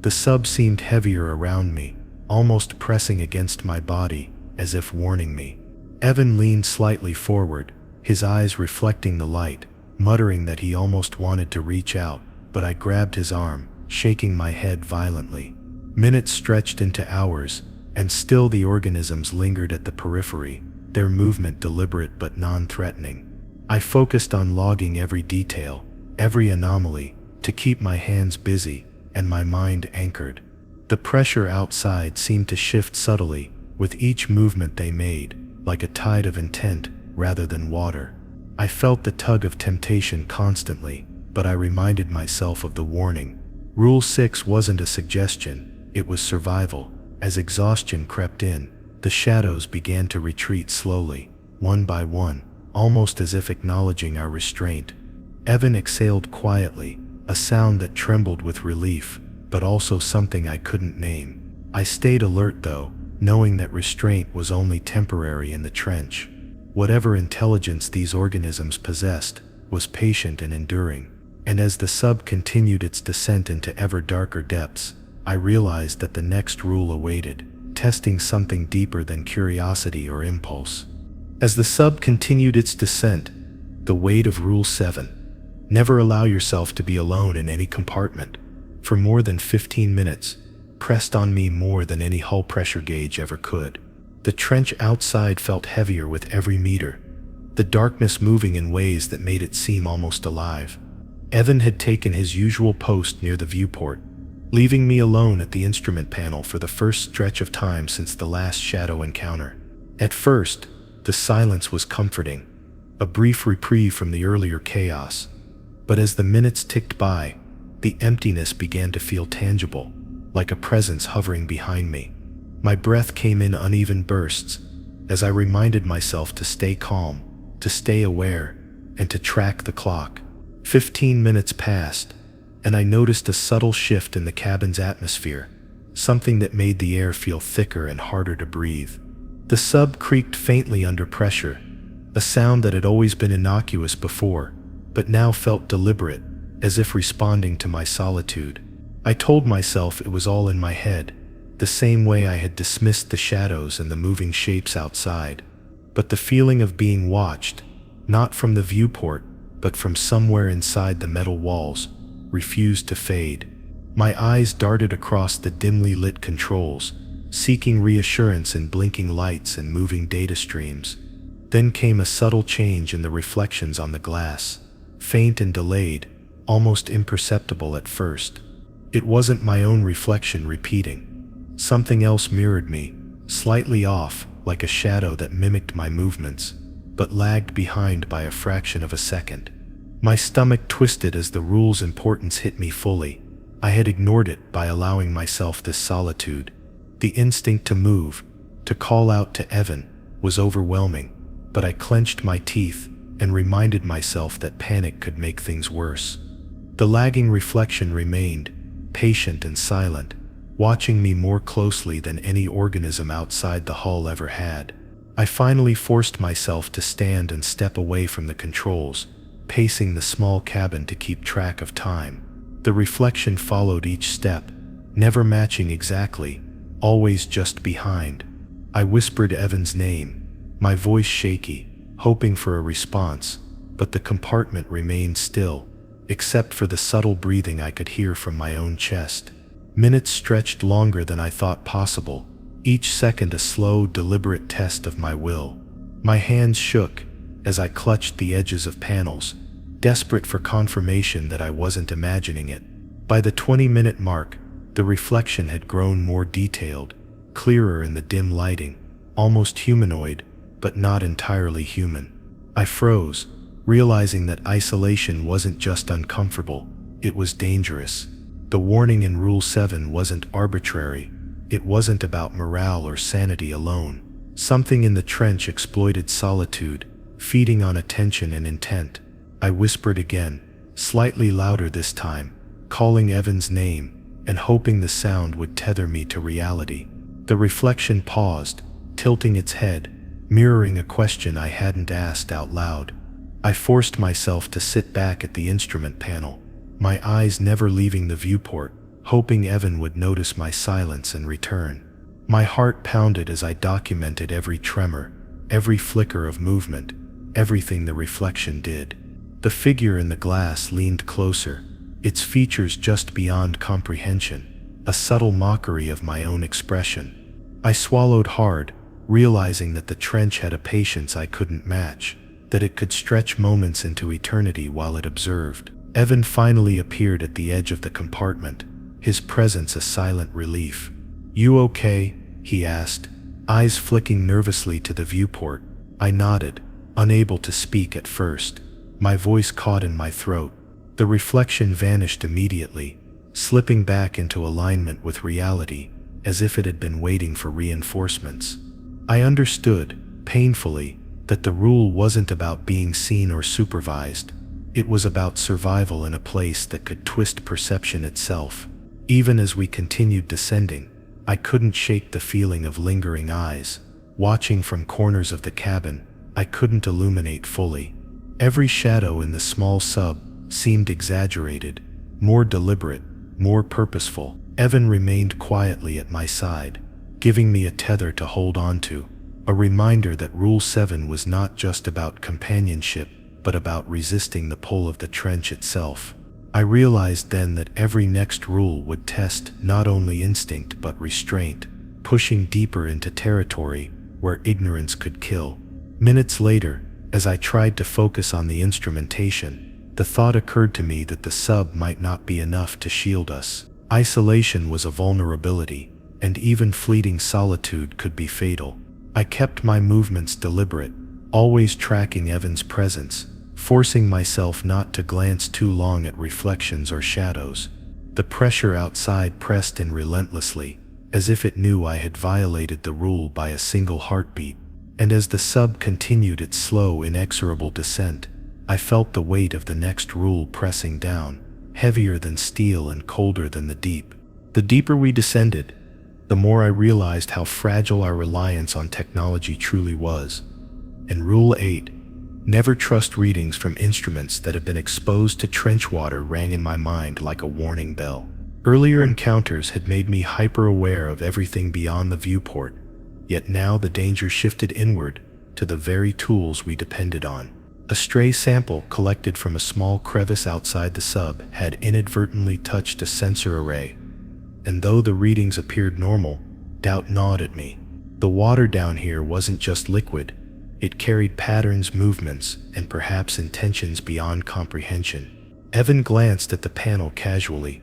Speaker 1: The sub seemed heavier around me, almost pressing against my body, as if warning me. Evan leaned slightly forward, his eyes reflecting the light, muttering that he almost wanted to reach out, but I grabbed his arm, shaking my head violently. Minutes stretched into hours, and still the organisms lingered at the periphery, their movement deliberate but non-threatening. I focused on logging every detail, every anomaly, to keep my hands busy and my mind anchored. The pressure outside seemed to shift subtly with each movement they made, like a tide of intent rather than water. I felt the tug of temptation constantly, but I reminded myself of the warning. Rule 6 wasn't a suggestion, it was survival. As exhaustion crept in, the shadows began to retreat slowly, one by one, almost as if acknowledging our restraint. Evan exhaled quietly, a sound that trembled with relief, but also something I couldn't name. I stayed alert though, knowing that restraint was only temporary in the trench. Whatever intelligence these organisms possessed was patient and enduring, and as the sub continued its descent into ever darker depths, I realized that the next rule awaited, testing something deeper than curiosity or impulse. As the sub continued its descent, the weight of Rule 7, never allow yourself to be alone in any compartment, for more than 15 minutes, pressed on me more than any hull pressure gauge ever could. The trench outside felt heavier with every meter, the darkness moving in ways that made it seem almost alive. Evan had taken his usual post near the viewport, leaving me alone at the instrument panel for the first stretch of time since the last shadow encounter. At first, the silence was comforting, a brief reprieve from the earlier chaos. But as the minutes ticked by, the emptiness began to feel tangible, like a presence hovering behind me. My breath came in uneven bursts, as I reminded myself to stay calm, to stay aware, and to track the clock. 15 minutes passed, and I noticed a subtle shift in the cabin's atmosphere, something that made the air feel thicker and harder to breathe. The sub creaked faintly under pressure, a sound that had always been innocuous before, but now felt deliberate, as if responding to my solitude. I told myself it was all in my head, the same way I had dismissed the shadows and the moving shapes outside. But the feeling of being watched, not from the viewport, but from somewhere inside the metal walls, refused to fade. My eyes darted across the dimly lit controls, seeking reassurance in blinking lights and moving data streams. Then came a subtle change in the reflections on the glass, faint and delayed, almost imperceptible at first. It wasn't my own reflection repeating. Something else mirrored me, slightly off, like a shadow that mimicked my movements, but lagged behind by a fraction of a second. My stomach twisted as the rule's importance hit me fully. I had ignored it by allowing myself this solitude. The instinct to move, to call out to Evan, was overwhelming, but I clenched my teeth and reminded myself that panic could make things worse. The lagging reflection remained, patient and silent, watching me more closely than any organism outside the hull ever had. I finally forced myself to stand and step away from the controls, pacing the small cabin to keep track of time. The reflection followed each step, never matching exactly, always just behind. I whispered Evan's name, my voice shaky, hoping for a response, but the compartment remained still, except for the subtle breathing I could hear from my own chest. Minutes stretched longer than I thought possible, each second a slow, deliberate test of my will. My hands shook as I clutched the edges of panels, desperate for confirmation that I wasn't imagining it. By the 20-minute mark, the reflection had grown more detailed, clearer in the dim lighting, almost humanoid, but not entirely human. I froze, realizing that isolation wasn't just uncomfortable, it was dangerous. The warning in Rule 7 wasn't arbitrary. It wasn't about morale or sanity alone. Something in the trench exploited solitude, feeding on attention and intent. I whispered again, slightly louder this time, calling Evan's name and hoping the sound would tether me to reality. The reflection paused, tilting its head, mirroring a question I hadn't asked out loud. I forced myself to sit back at the instrument panel, my eyes never leaving the viewport, hoping Evan would notice my silence and return. My heart pounded as I documented every tremor, every flicker of movement, everything the reflection did. The figure in the glass leaned closer, its features just beyond comprehension, a subtle mockery of my own expression. I swallowed hard, realizing that the trench had a patience I couldn't match, that it could stretch moments into eternity while it observed. Evan finally appeared at the edge of the compartment, his presence a silent relief. "You okay?" he asked, eyes flicking nervously to the viewport. I nodded, unable to speak at first. My voice caught in my throat. The reflection vanished immediately, slipping back into alignment with reality, as if it had been waiting for reinforcements. I understood, painfully, that the rule wasn't about being seen or supervised. It was about survival in a place that could twist perception itself. Even as we continued descending, I couldn't shake the feeling of lingering eyes, watching from corners of the cabin. I couldn't illuminate fully. Every shadow in the small sub seemed exaggerated, more deliberate, more purposeful. Evan remained quietly at my side, giving me a tether to hold on to, a reminder that Rule 7 was not just about companionship, but about resisting the pull of the trench itself. I realized then that every next rule would test not only instinct but restraint, pushing deeper into territory where ignorance could kill. Minutes later, as I tried to focus on the instrumentation, the thought occurred to me that the sub might not be enough to shield us. Isolation was a vulnerability, and even fleeting solitude could be fatal. I kept my movements deliberate, always tracking Evan's presence, forcing myself not to glance too long at reflections or shadows. The pressure outside pressed in relentlessly, as if it knew I had violated the rule by a single heartbeat. And as the sub continued its slow, inexorable descent, I felt the weight of the next rule pressing down, heavier than steel and colder than the deep. The deeper we descended, the more I realized how fragile our reliance on technology truly was. And Rule 8, Never trust readings from instruments that have been exposed to trench water rang in my mind like a warning bell. Earlier encounters had made me hyper-aware of everything beyond the viewport, yet now the danger shifted inward to the very tools we depended on. A stray sample collected from a small crevice outside the sub had inadvertently touched a sensor array, and though the readings appeared normal, doubt gnawed at me. The water down here wasn't just liquid, it carried patterns, movements, and perhaps intentions beyond comprehension. Evan glanced at the panel casually,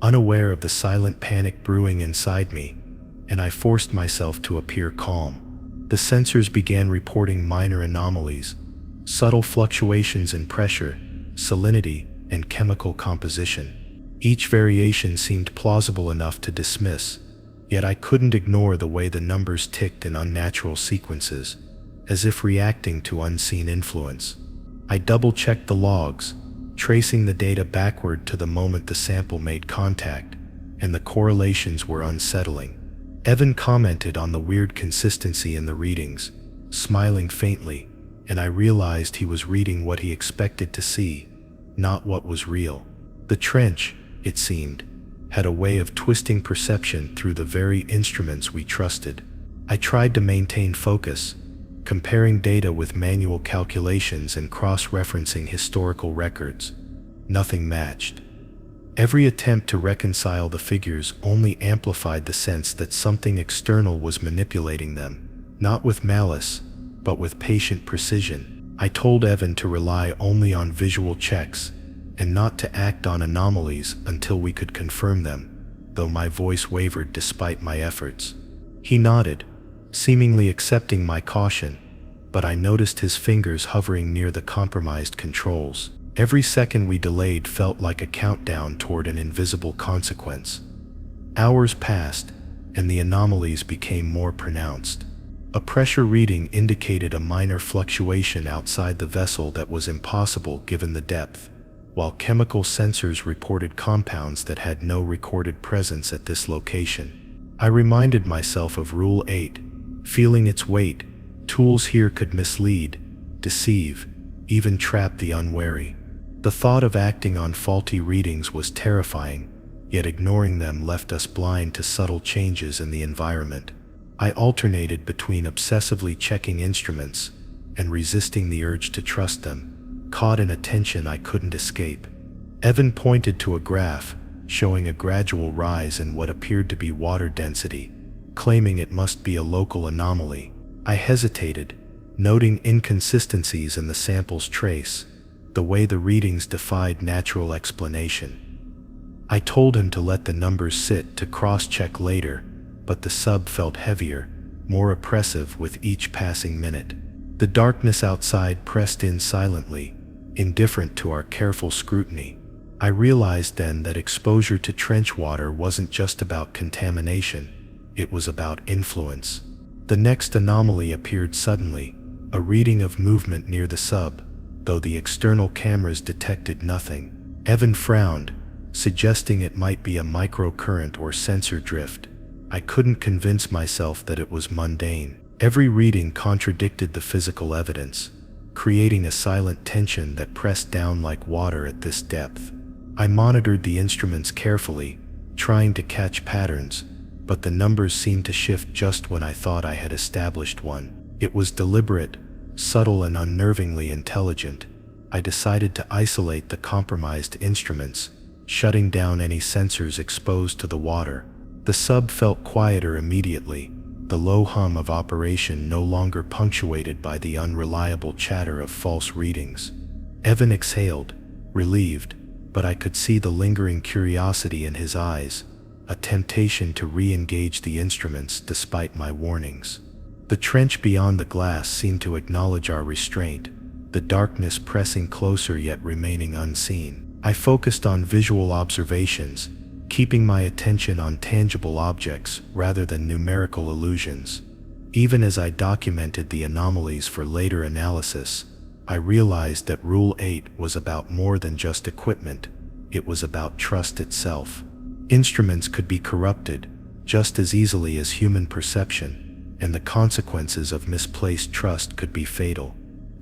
Speaker 1: unaware of the silent panic brewing inside me, and I forced myself to appear calm. The sensors began reporting minor anomalies, subtle fluctuations in pressure, salinity, and chemical composition. Each variation seemed plausible enough to dismiss, yet I couldn't ignore the way the numbers ticked in unnatural sequences, as if reacting to unseen influence. I double-checked the logs, tracing the data backward to the moment the sample made contact, and the correlations were unsettling. Evan commented on the weird consistency in the readings, smiling faintly, and I realized he was reading what he expected to see, not what was real. The trench, it seemed, had a way of twisting perception through the very instruments we trusted. I tried to maintain focus, comparing data with manual calculations and cross-referencing historical records. Nothing matched. Every attempt to reconcile the figures only amplified the sense that something external was manipulating them, not with malice, but with patient precision. I told Evan to rely only on visual checks, and not to act on anomalies until we could confirm them, though my voice wavered despite my efforts. He nodded, seemingly accepting my caution, but I noticed his fingers hovering near the compromised controls. Every second we delayed felt like a countdown toward an invisible consequence. Hours passed, and the anomalies became more pronounced. A pressure reading indicated a minor fluctuation outside the vessel that was impossible given the depth, while chemical sensors reported compounds that had no recorded presence at this location. I reminded myself of Rule 8, feeling its weight. Tools here could mislead, deceive, even trap the unwary. The thought of acting on faulty readings was terrifying, yet ignoring them left us blind to subtle changes in the environment. I alternated between obsessively checking instruments and resisting the urge to trust them, caught in a tension I couldn't escape. Evan pointed to a graph showing a gradual rise in what appeared to be water density, claiming it must be a local anomaly. I hesitated, noting inconsistencies in the sample's trace, the way the readings defied natural explanation. I told him to let the numbers sit to cross-check later, but the sub felt heavier, more oppressive with each passing minute. The darkness outside pressed in silently, indifferent to our careful scrutiny. I realized then that exposure to trench water wasn't just about contamination, it was about influence. The next anomaly appeared suddenly, a reading of movement near the sub, though the external cameras detected nothing. Evan frowned, suggesting it might be a microcurrent or sensor drift. I couldn't convince myself that it was mundane. Every reading contradicted the physical evidence, creating a silent tension that pressed down like water at this depth. I monitored the instruments carefully, trying to catch patterns, but the numbers seemed to shift just when I thought I had established one. It was deliberate, subtle, and unnervingly intelligent. I decided to isolate the compromised instruments, shutting down any sensors exposed to the water. The sub felt quieter immediately, the low hum of operation no longer punctuated by the unreliable chatter of false readings. Evan exhaled, relieved, but I could see the lingering curiosity in his eyes, a temptation to re-engage the instruments despite my warnings. The trench beyond the glass seemed to acknowledge our restraint, the darkness pressing closer yet remaining unseen. I focused on visual observations, keeping my attention on tangible objects rather than numerical illusions. Even as I documented the anomalies for later analysis, I realized that Rule 8 was about more than just equipment, it was about trust itself. Instruments could be corrupted just as easily as human perception, and the consequences of misplaced trust could be fatal.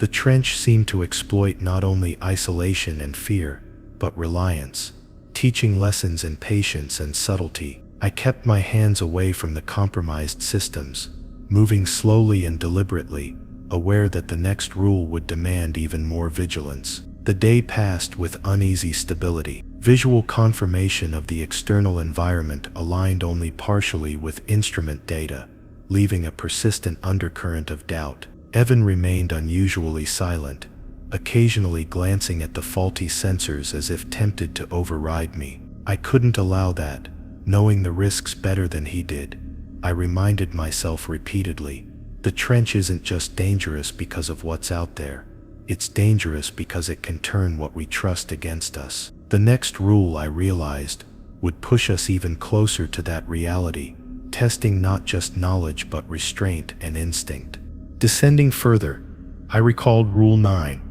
Speaker 1: The trench seemed to exploit not only isolation and fear, but reliance, teaching lessons in patience and subtlety. I kept my hands away from the compromised systems, moving slowly and deliberately, aware that the next rule would demand even more vigilance. The day passed with uneasy stability. Visual confirmation of the external environment aligned only partially with instrument data, leaving a persistent undercurrent of doubt. Evan remained unusually silent, occasionally glancing at the faulty sensors as if tempted to override me. I couldn't allow that, knowing the risks better than he did. I reminded myself repeatedly, the trench isn't just dangerous because of what's out there. It's dangerous because it can turn what we trust against us. The next rule, I realized, would push us even closer to that reality, testing not just knowledge but restraint and instinct. Descending further, I recalled Rule 9.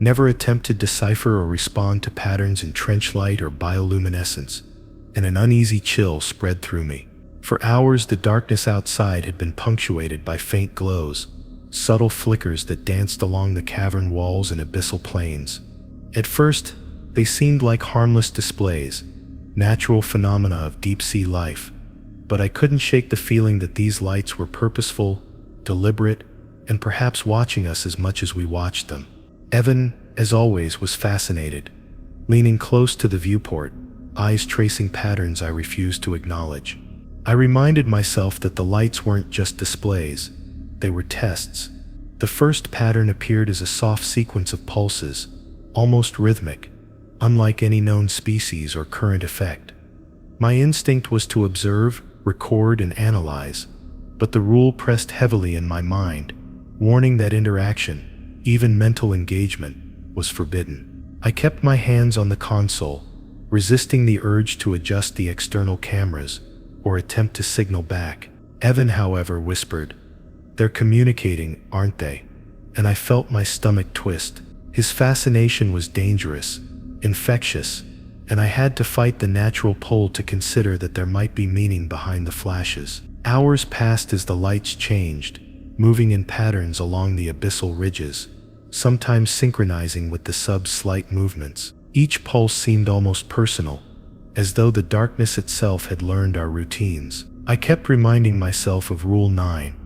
Speaker 1: Never attempt to decipher or respond to patterns in trench light or bioluminescence, and an uneasy chill spread through me. For hours, the darkness outside had been punctuated by faint glows, subtle flickers that danced along the cavern walls and abyssal plains. At first, they seemed like harmless displays, natural phenomena of deep-sea life, but I couldn't shake the feeling that these lights were purposeful, deliberate, and perhaps watching us as much as we watched them. Evan, as always, was fascinated, leaning close to the viewport, eyes tracing patterns I refused to acknowledge. I reminded myself that the lights weren't just displays, they were tests. The first pattern appeared as a soft sequence of pulses, almost rhythmic, unlike any known species or current effect. My instinct was to observe, record, and analyze, but the rule pressed heavily in my mind, warning that interaction, even mental engagement, was forbidden. I kept my hands on the console, resisting the urge to adjust the external cameras or attempt to signal back. Evan, however, whispered, "They're communicating, aren't they?" And I felt my stomach twist. His fascination was dangerous, infectious, and I had to fight the natural pull to consider that there might be meaning behind the flashes. Hours passed as the lights changed, moving in patterns along the abyssal ridges, sometimes synchronizing with the sub's slight movements. Each pulse seemed almost personal, as though the darkness itself had learned our routines. I kept reminding myself of Rule 9,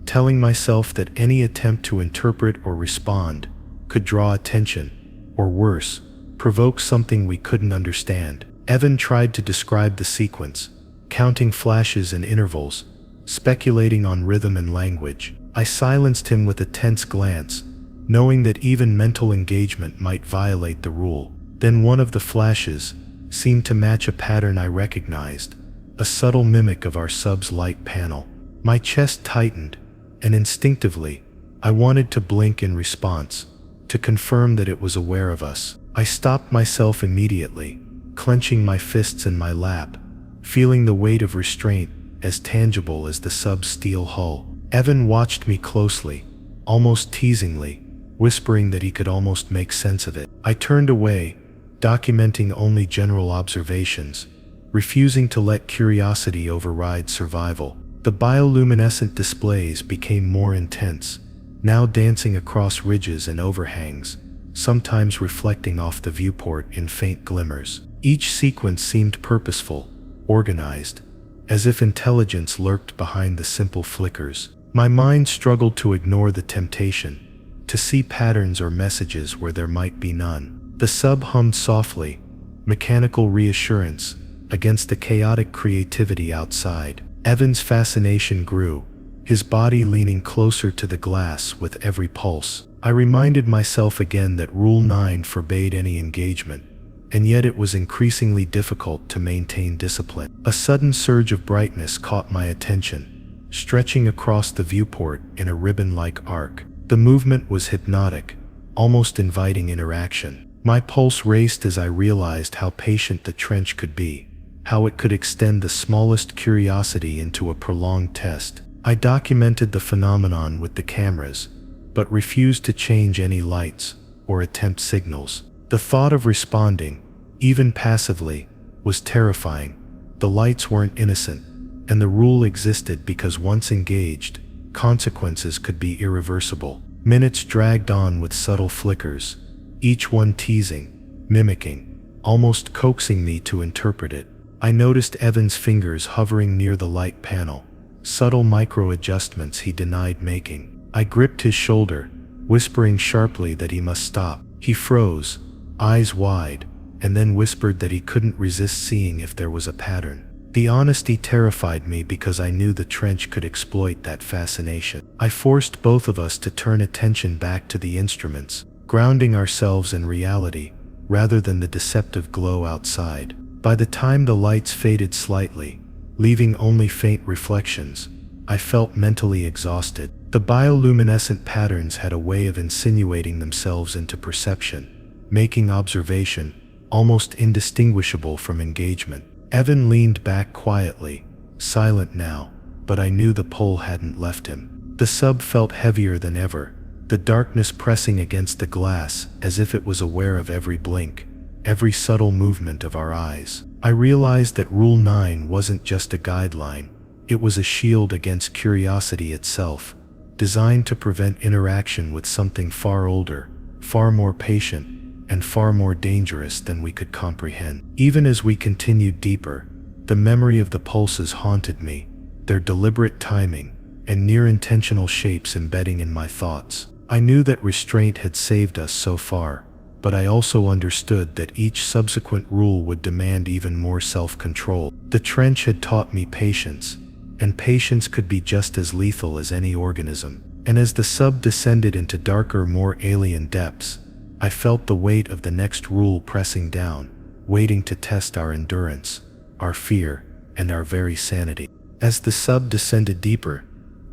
Speaker 1: telling myself that any attempt to interpret or respond could draw attention, or worse, provoke something we couldn't understand. Evan tried to describe the sequence, counting flashes and intervals, speculating on rhythm and language. I silenced him with a tense glance, knowing that even mental engagement might violate the rule. Then one of the flashes seemed to match a pattern I recognized, a subtle mimic of our sub's light panel. My chest tightened, and instinctively, I wanted to blink in response, to confirm that it was aware of us. I stopped myself immediately, clenching my fists in my lap, feeling the weight of restraint as tangible as the sub's steel hull. Evan watched me closely, almost teasingly, whispering that he could almost make sense of it. I turned away, documenting only general observations, refusing to let curiosity override survival. The bioluminescent displays became more intense, now dancing across ridges and overhangs, sometimes reflecting off the viewport in faint glimmers. Each sequence seemed purposeful, organized, as if intelligence lurked behind the simple flickers. My mind struggled to ignore the temptation, to see patterns or messages where there might be none. The sub hummed softly, mechanical reassurance, against the chaotic creativity outside. Evan's fascination grew, his body leaning closer to the glass with every pulse. I reminded myself again that Rule 9 forbade any engagement, and yet it was increasingly difficult to maintain discipline. A sudden surge of brightness caught my attention, stretching across the viewport in a ribbon-like arc. The movement was hypnotic, almost inviting interaction. My pulse raced as I realized how patient the trench could be, how it could extend the smallest curiosity into a prolonged test. I documented the phenomenon with the cameras, but refused to change any lights or attempt signals. The thought of responding, even passively, was terrifying. The lights weren't innocent, and the rule existed because once engaged, consequences could be irreversible. Minutes dragged on with subtle flickers, each one teasing, mimicking, almost coaxing me to interpret it. I noticed Evan's fingers hovering near the light panel, subtle micro-adjustments he denied making. I gripped his shoulder, whispering sharply that he must stop. He froze, eyes wide, and then whispered that he couldn't resist seeing if there was a pattern. The honesty terrified me because I knew the trench could exploit that fascination. I forced both of us to turn attention back to the instruments, grounding ourselves in reality rather than the deceptive glow outside. By the time the lights faded slightly, leaving only faint reflections, I felt mentally exhausted. The bioluminescent patterns had a way of insinuating themselves into perception, making observation almost indistinguishable from engagement. Evan leaned back quietly, silent now, but I knew the pull hadn't left him. The sub felt heavier than ever, the darkness pressing against the glass as if it was aware of every blink, every subtle movement of our eyes. I realized that Rule 9 wasn't just a guideline, it was a shield against curiosity itself, designed to prevent interaction with something far older, far more patient, and far more dangerous than we could comprehend. Even as we continued deeper, the memory of the pulses haunted me, their deliberate timing, and near-intentional shapes embedding in my thoughts. I knew that restraint had saved us so far, but I also understood that each subsequent rule would demand even more self-control. The trench had taught me patience, and patience could be just as lethal as any organism. And as the sub descended into darker, more alien depths, I felt the weight of the next rule pressing down, waiting to test our endurance, our fear, and our very sanity. As the sub descended deeper,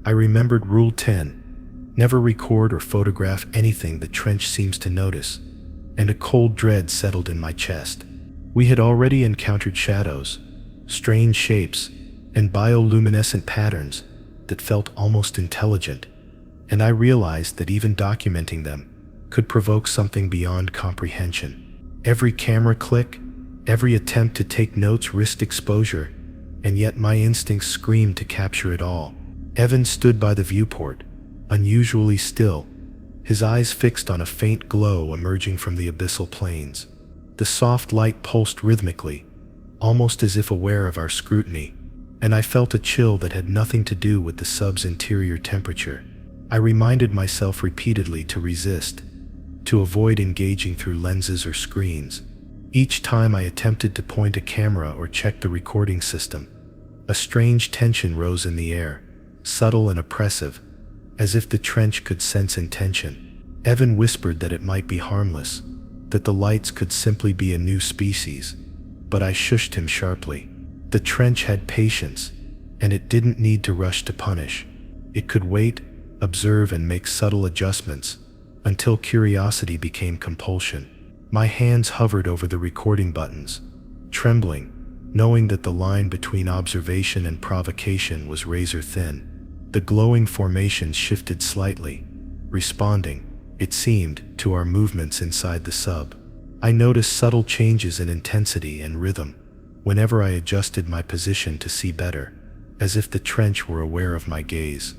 Speaker 1: I remembered Rule 10, never record or photograph anything the trench seems to notice, and a cold dread settled in my chest. We had already encountered shadows, strange shapes, and bioluminescent patterns that felt almost intelligent, and I realized that even documenting them could provoke something beyond comprehension. Every camera click, every attempt to take notes risked exposure, and yet my instincts screamed to capture it all. Evan stood by the viewport, unusually still, his eyes fixed on a faint glow emerging from the abyssal plains. The soft light pulsed rhythmically, almost as if aware of our scrutiny, and I felt a chill that had nothing to do with the sub's interior temperature. I reminded myself repeatedly to resist, to avoid engaging through lenses or screens. Each time I attempted to point a camera or check the recording system, a strange tension rose in the air, subtle and oppressive, as if the trench could sense intention. Evan whispered that it might be harmless, that the lights could simply be a new species, but I shushed him sharply. The trench had patience, and it didn't need to rush to punish. It could wait, observe, and make subtle adjustments, until curiosity became compulsion. My hands hovered over the recording buttons, trembling, knowing that the line between observation and provocation was razor thin. The glowing formations shifted slightly, responding, it seemed, to our movements inside the sub. I noticed subtle changes in intensity and rhythm whenever I adjusted my position to see better, as if the trench were aware of my gaze.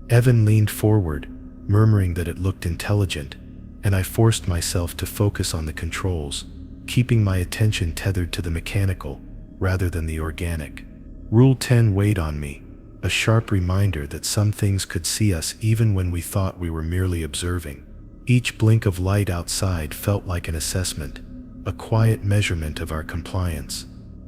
Speaker 1: Evan leaned forward, murmuring that it looked intelligent, and I forced myself to focus on the controls, keeping my attention tethered to the mechanical rather than the organic. Rule 10 weighed on me, a sharp reminder that some things could see us even when we thought we were merely observing. Each blink of light outside felt like an assessment, a quiet measurement of our compliance.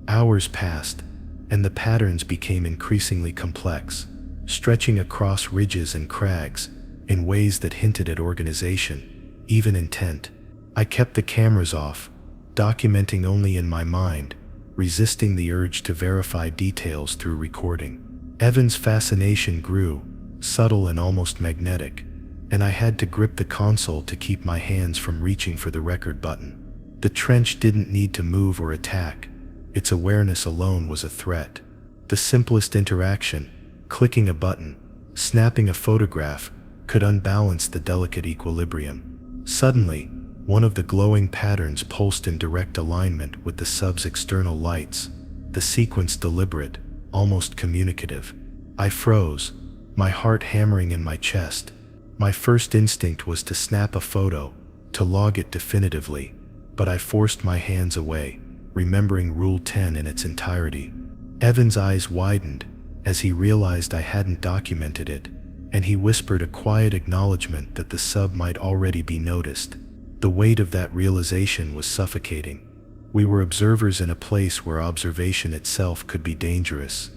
Speaker 1: Hours passed, and the patterns became increasingly complex, stretching across ridges and crags in ways that hinted at organization, even intent. I kept the cameras off, documenting only in my mind, resisting the urge to verify details through recording. Evan's fascination grew, subtle and almost magnetic, and I had to grip the console to keep my hands from reaching for the record button. The trench didn't need to move or attack. Its awareness alone was a threat. The simplest interaction, clicking a button, snapping a photograph, could unbalance the delicate equilibrium. Suddenly, one of the glowing patterns pulsed in direct alignment with the sub's external lights, the sequence deliberate, almost communicative. I froze, my heart hammering in my chest, My first instinct was to snap a photo, to log it definitively, but I forced my hands away, remembering Rule 10 in its entirety. Evan's eyes widened as he realized I hadn't documented it, and he whispered a quiet acknowledgement that the sub might already be noticed. The weight of that realization was suffocating. We were observers in a place where observation itself could be dangerous.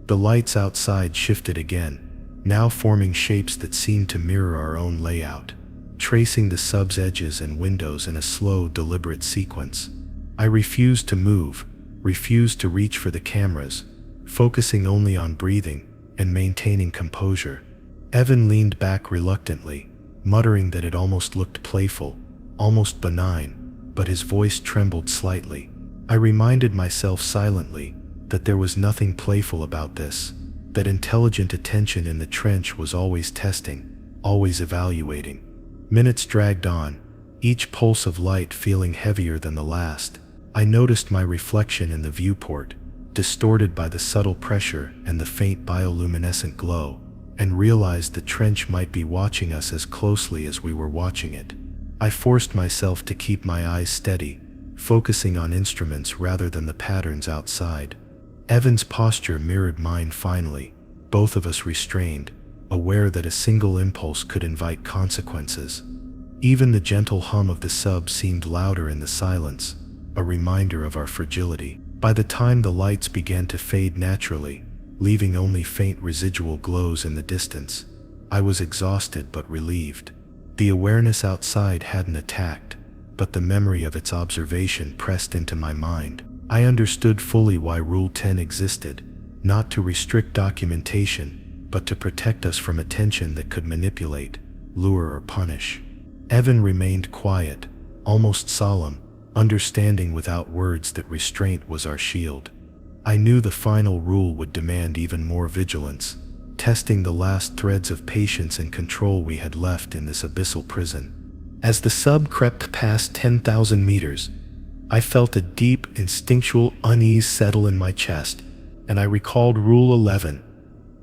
Speaker 1: The lights outside shifted again, now forming shapes that seemed to mirror our own layout, tracing the sub's edges and windows in a slow, deliberate sequence. I refused to move, refused to reach for the cameras, focusing only on breathing and maintaining composure. Evan leaned back reluctantly, muttering that it almost looked playful, almost benign, but his voice trembled slightly. I reminded myself silently that there was nothing playful about this, that intelligent attention in the trench was always testing, always evaluating. Minutes dragged on, each pulse of light feeling heavier than the last. I noticed my reflection in the viewport, distorted by the subtle pressure and the faint bioluminescent glow, and realized the trench might be watching us as closely as we were watching it. I forced myself to keep my eyes steady, focusing on instruments rather than the patterns outside. Evan's posture mirrored mine finally, both of us restrained, aware that a single impulse could invite consequences. Even the gentle hum of the sub seemed louder in the silence, a reminder of our fragility. By the time the lights began to fade naturally, leaving only faint residual glows in the distance, I was exhausted but relieved. The awareness outside hadn't attacked, but the memory of its observation pressed into my mind. I understood fully why Rule 10 existed, not to restrict documentation, but to protect us from attention that could manipulate, lure, or punish. Evan remained quiet, almost solemn, understanding without words that restraint was our shield. I knew the final rule would demand even more vigilance, testing the last threads of patience and control we had left in this abyssal prison. As the sub crept past 10,000 meters, I felt a deep, instinctual unease settle in my chest, and I recalled Rule 11.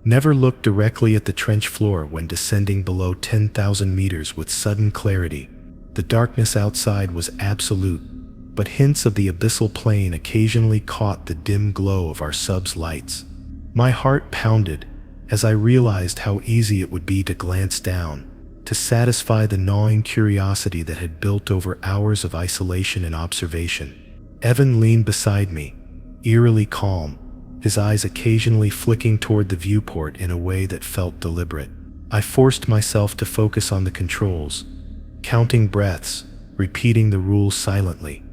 Speaker 1: Never look directly at the trench floor when descending below 10,000 meters with sudden clarity. The darkness outside was absolute, but hints of the abyssal plane occasionally caught the dim glow of our sub's lights. My heart pounded as I realized how easy it would be to glance down, to satisfy the gnawing curiosity that had built over hours of isolation and observation. Evan leaned beside me, eerily calm, his eyes occasionally flicking toward the viewport in a way that felt deliberate. I forced myself to focus on the controls, counting breaths, repeating the rules silently,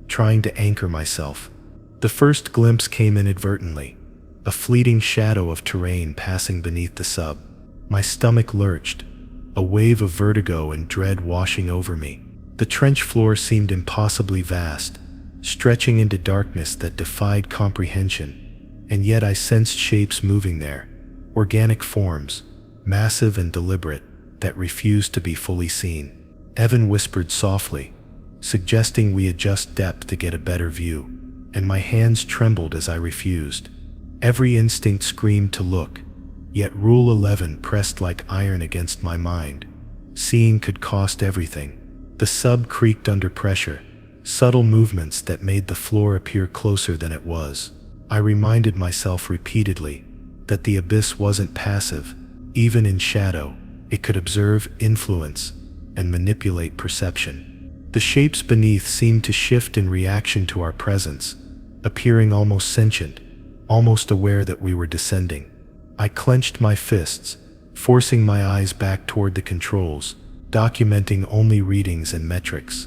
Speaker 1: trying to anchor myself. The first glimpse came inadvertently, a fleeting shadow of terrain passing beneath the sub. My stomach lurched, a wave of vertigo and dread washing over me. The trench floor seemed impossibly vast, stretching into darkness that defied comprehension, and yet I sensed shapes moving there, organic forms, massive and deliberate, that refused to be fully seen. Evan whispered softly, suggesting we adjust depth to get a better view, and my hands trembled as I refused. Every instinct screamed to look, yet Rule 11 pressed like iron against my mind. Seeing could cost everything. The sub creaked under pressure, subtle movements that made the floor appear closer than it was. I reminded myself repeatedly that the abyss wasn't passive. Even in shadow, it could observe, influence, and manipulate perception. The shapes beneath seemed to shift in reaction to our presence, appearing almost sentient, almost aware that we were descending. I clenched my fists, forcing my eyes back toward the controls, documenting only readings and metrics.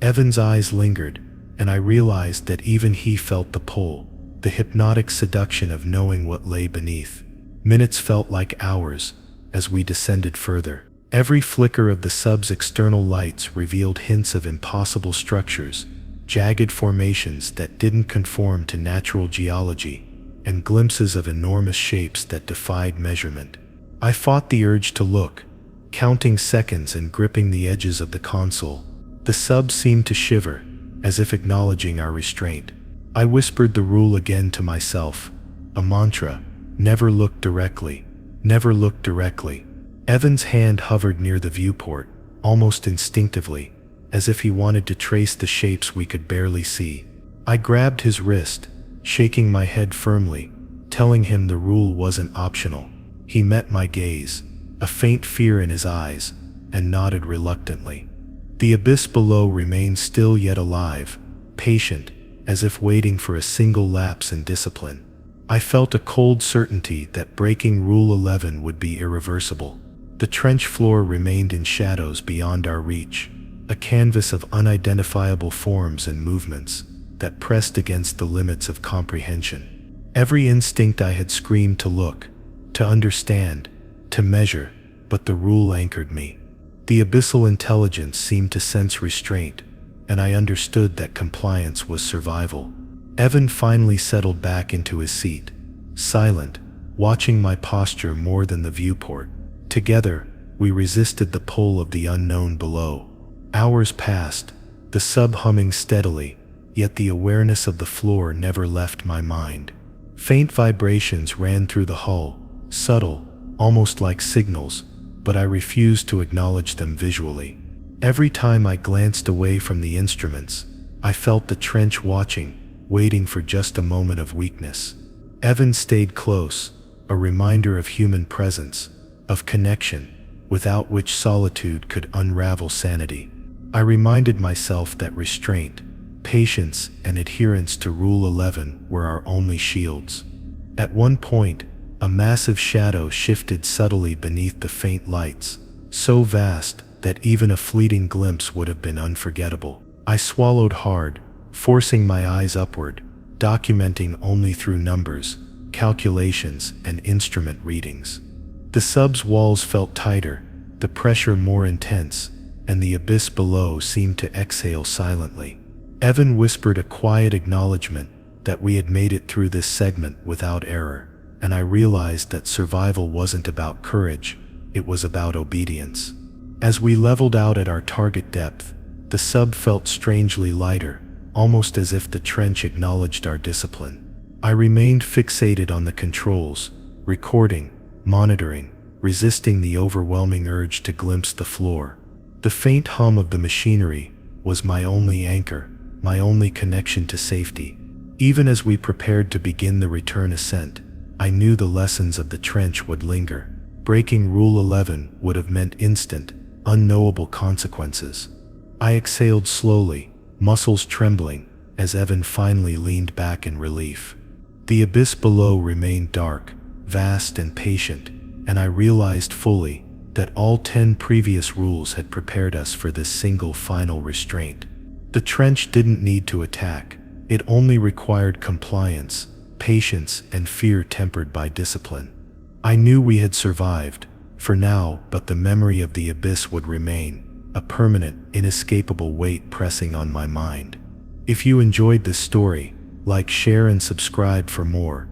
Speaker 1: Evan's eyes lingered, and I realized that even he felt the pull, the hypnotic seduction of knowing what lay beneath. Minutes felt like hours as we descended further. Every flicker of the sub's external lights revealed hints of impossible structures, jagged formations that didn't conform to natural geology, and glimpses of enormous shapes that defied measurement. I fought the urge to look, counting seconds and gripping the edges of the console. The sub seemed to shiver, as if acknowledging our restraint. I whispered the rule again to myself, a mantra: never look directly, never look directly. Evan's hand hovered near the viewport, almost instinctively, as if he wanted to trace the shapes we could barely see. I grabbed his wrist, shaking my head firmly, telling him the rule wasn't optional. He met my gaze, a faint fear in his eyes, and nodded reluctantly. The abyss below remained still yet alive, patient, as if waiting for a single lapse in discipline. I felt a cold certainty that breaking Rule 11 would be irreversible. The trench floor remained in shadows beyond our reach, a canvas of unidentifiable forms and movements that pressed against the limits of comprehension. Every instinct I had screamed to look, to understand, to measure, but the rule anchored me. The abyssal intelligence seemed to sense restraint, and I understood that compliance was survival. Evan finally settled back into his seat, silent, watching my posture more than the viewport. Together, we resisted the pull of the unknown below. Hours passed, the sub humming steadily, yet the awareness of the floor never left my mind. Faint vibrations ran through the hull, subtle, almost like signals, but I refused to acknowledge them visually. Every time I glanced away from the instruments, I felt the trench watching, waiting for just a moment of weakness. Evan stayed close, a reminder of human presence, of connection, without which solitude could unravel sanity. I reminded myself that restraint, patience, and adherence to Rule 11 were our only shields. At one point, a massive shadow shifted subtly beneath the faint lights, so vast that even a fleeting glimpse would have been unforgettable. I swallowed hard, forcing my eyes upward, documenting only through numbers, calculations, and instrument readings. The sub's walls felt tighter, the pressure more intense, and the abyss below seemed to exhale silently. Evan whispered a quiet acknowledgement that we had made it through this segment without error, and I realized that survival wasn't about courage, it was about obedience. As we leveled out at our target depth, the sub felt strangely lighter, almost as if the trench acknowledged our discipline. I remained fixated on the controls, recording, monitoring, resisting the overwhelming urge to glimpse the floor. The faint hum of the machinery was my only anchor, my only connection to safety. Even as we prepared to begin the return ascent, I knew the lessons of the trench would linger. Breaking Rule 11 would have meant instant, unknowable consequences. I exhaled slowly, muscles trembling, as Evan finally leaned back in relief. The abyss below remained dark, vast and patient, and I realized fully that all 10 previous rules had prepared us for this single final restraint. The trench didn't need to attack, it only required compliance, patience, and fear tempered by discipline. I knew we had survived, for now, but the memory of the abyss would remain, a permanent, inescapable weight pressing on my mind. If you enjoyed this story, like, share, and subscribe for more.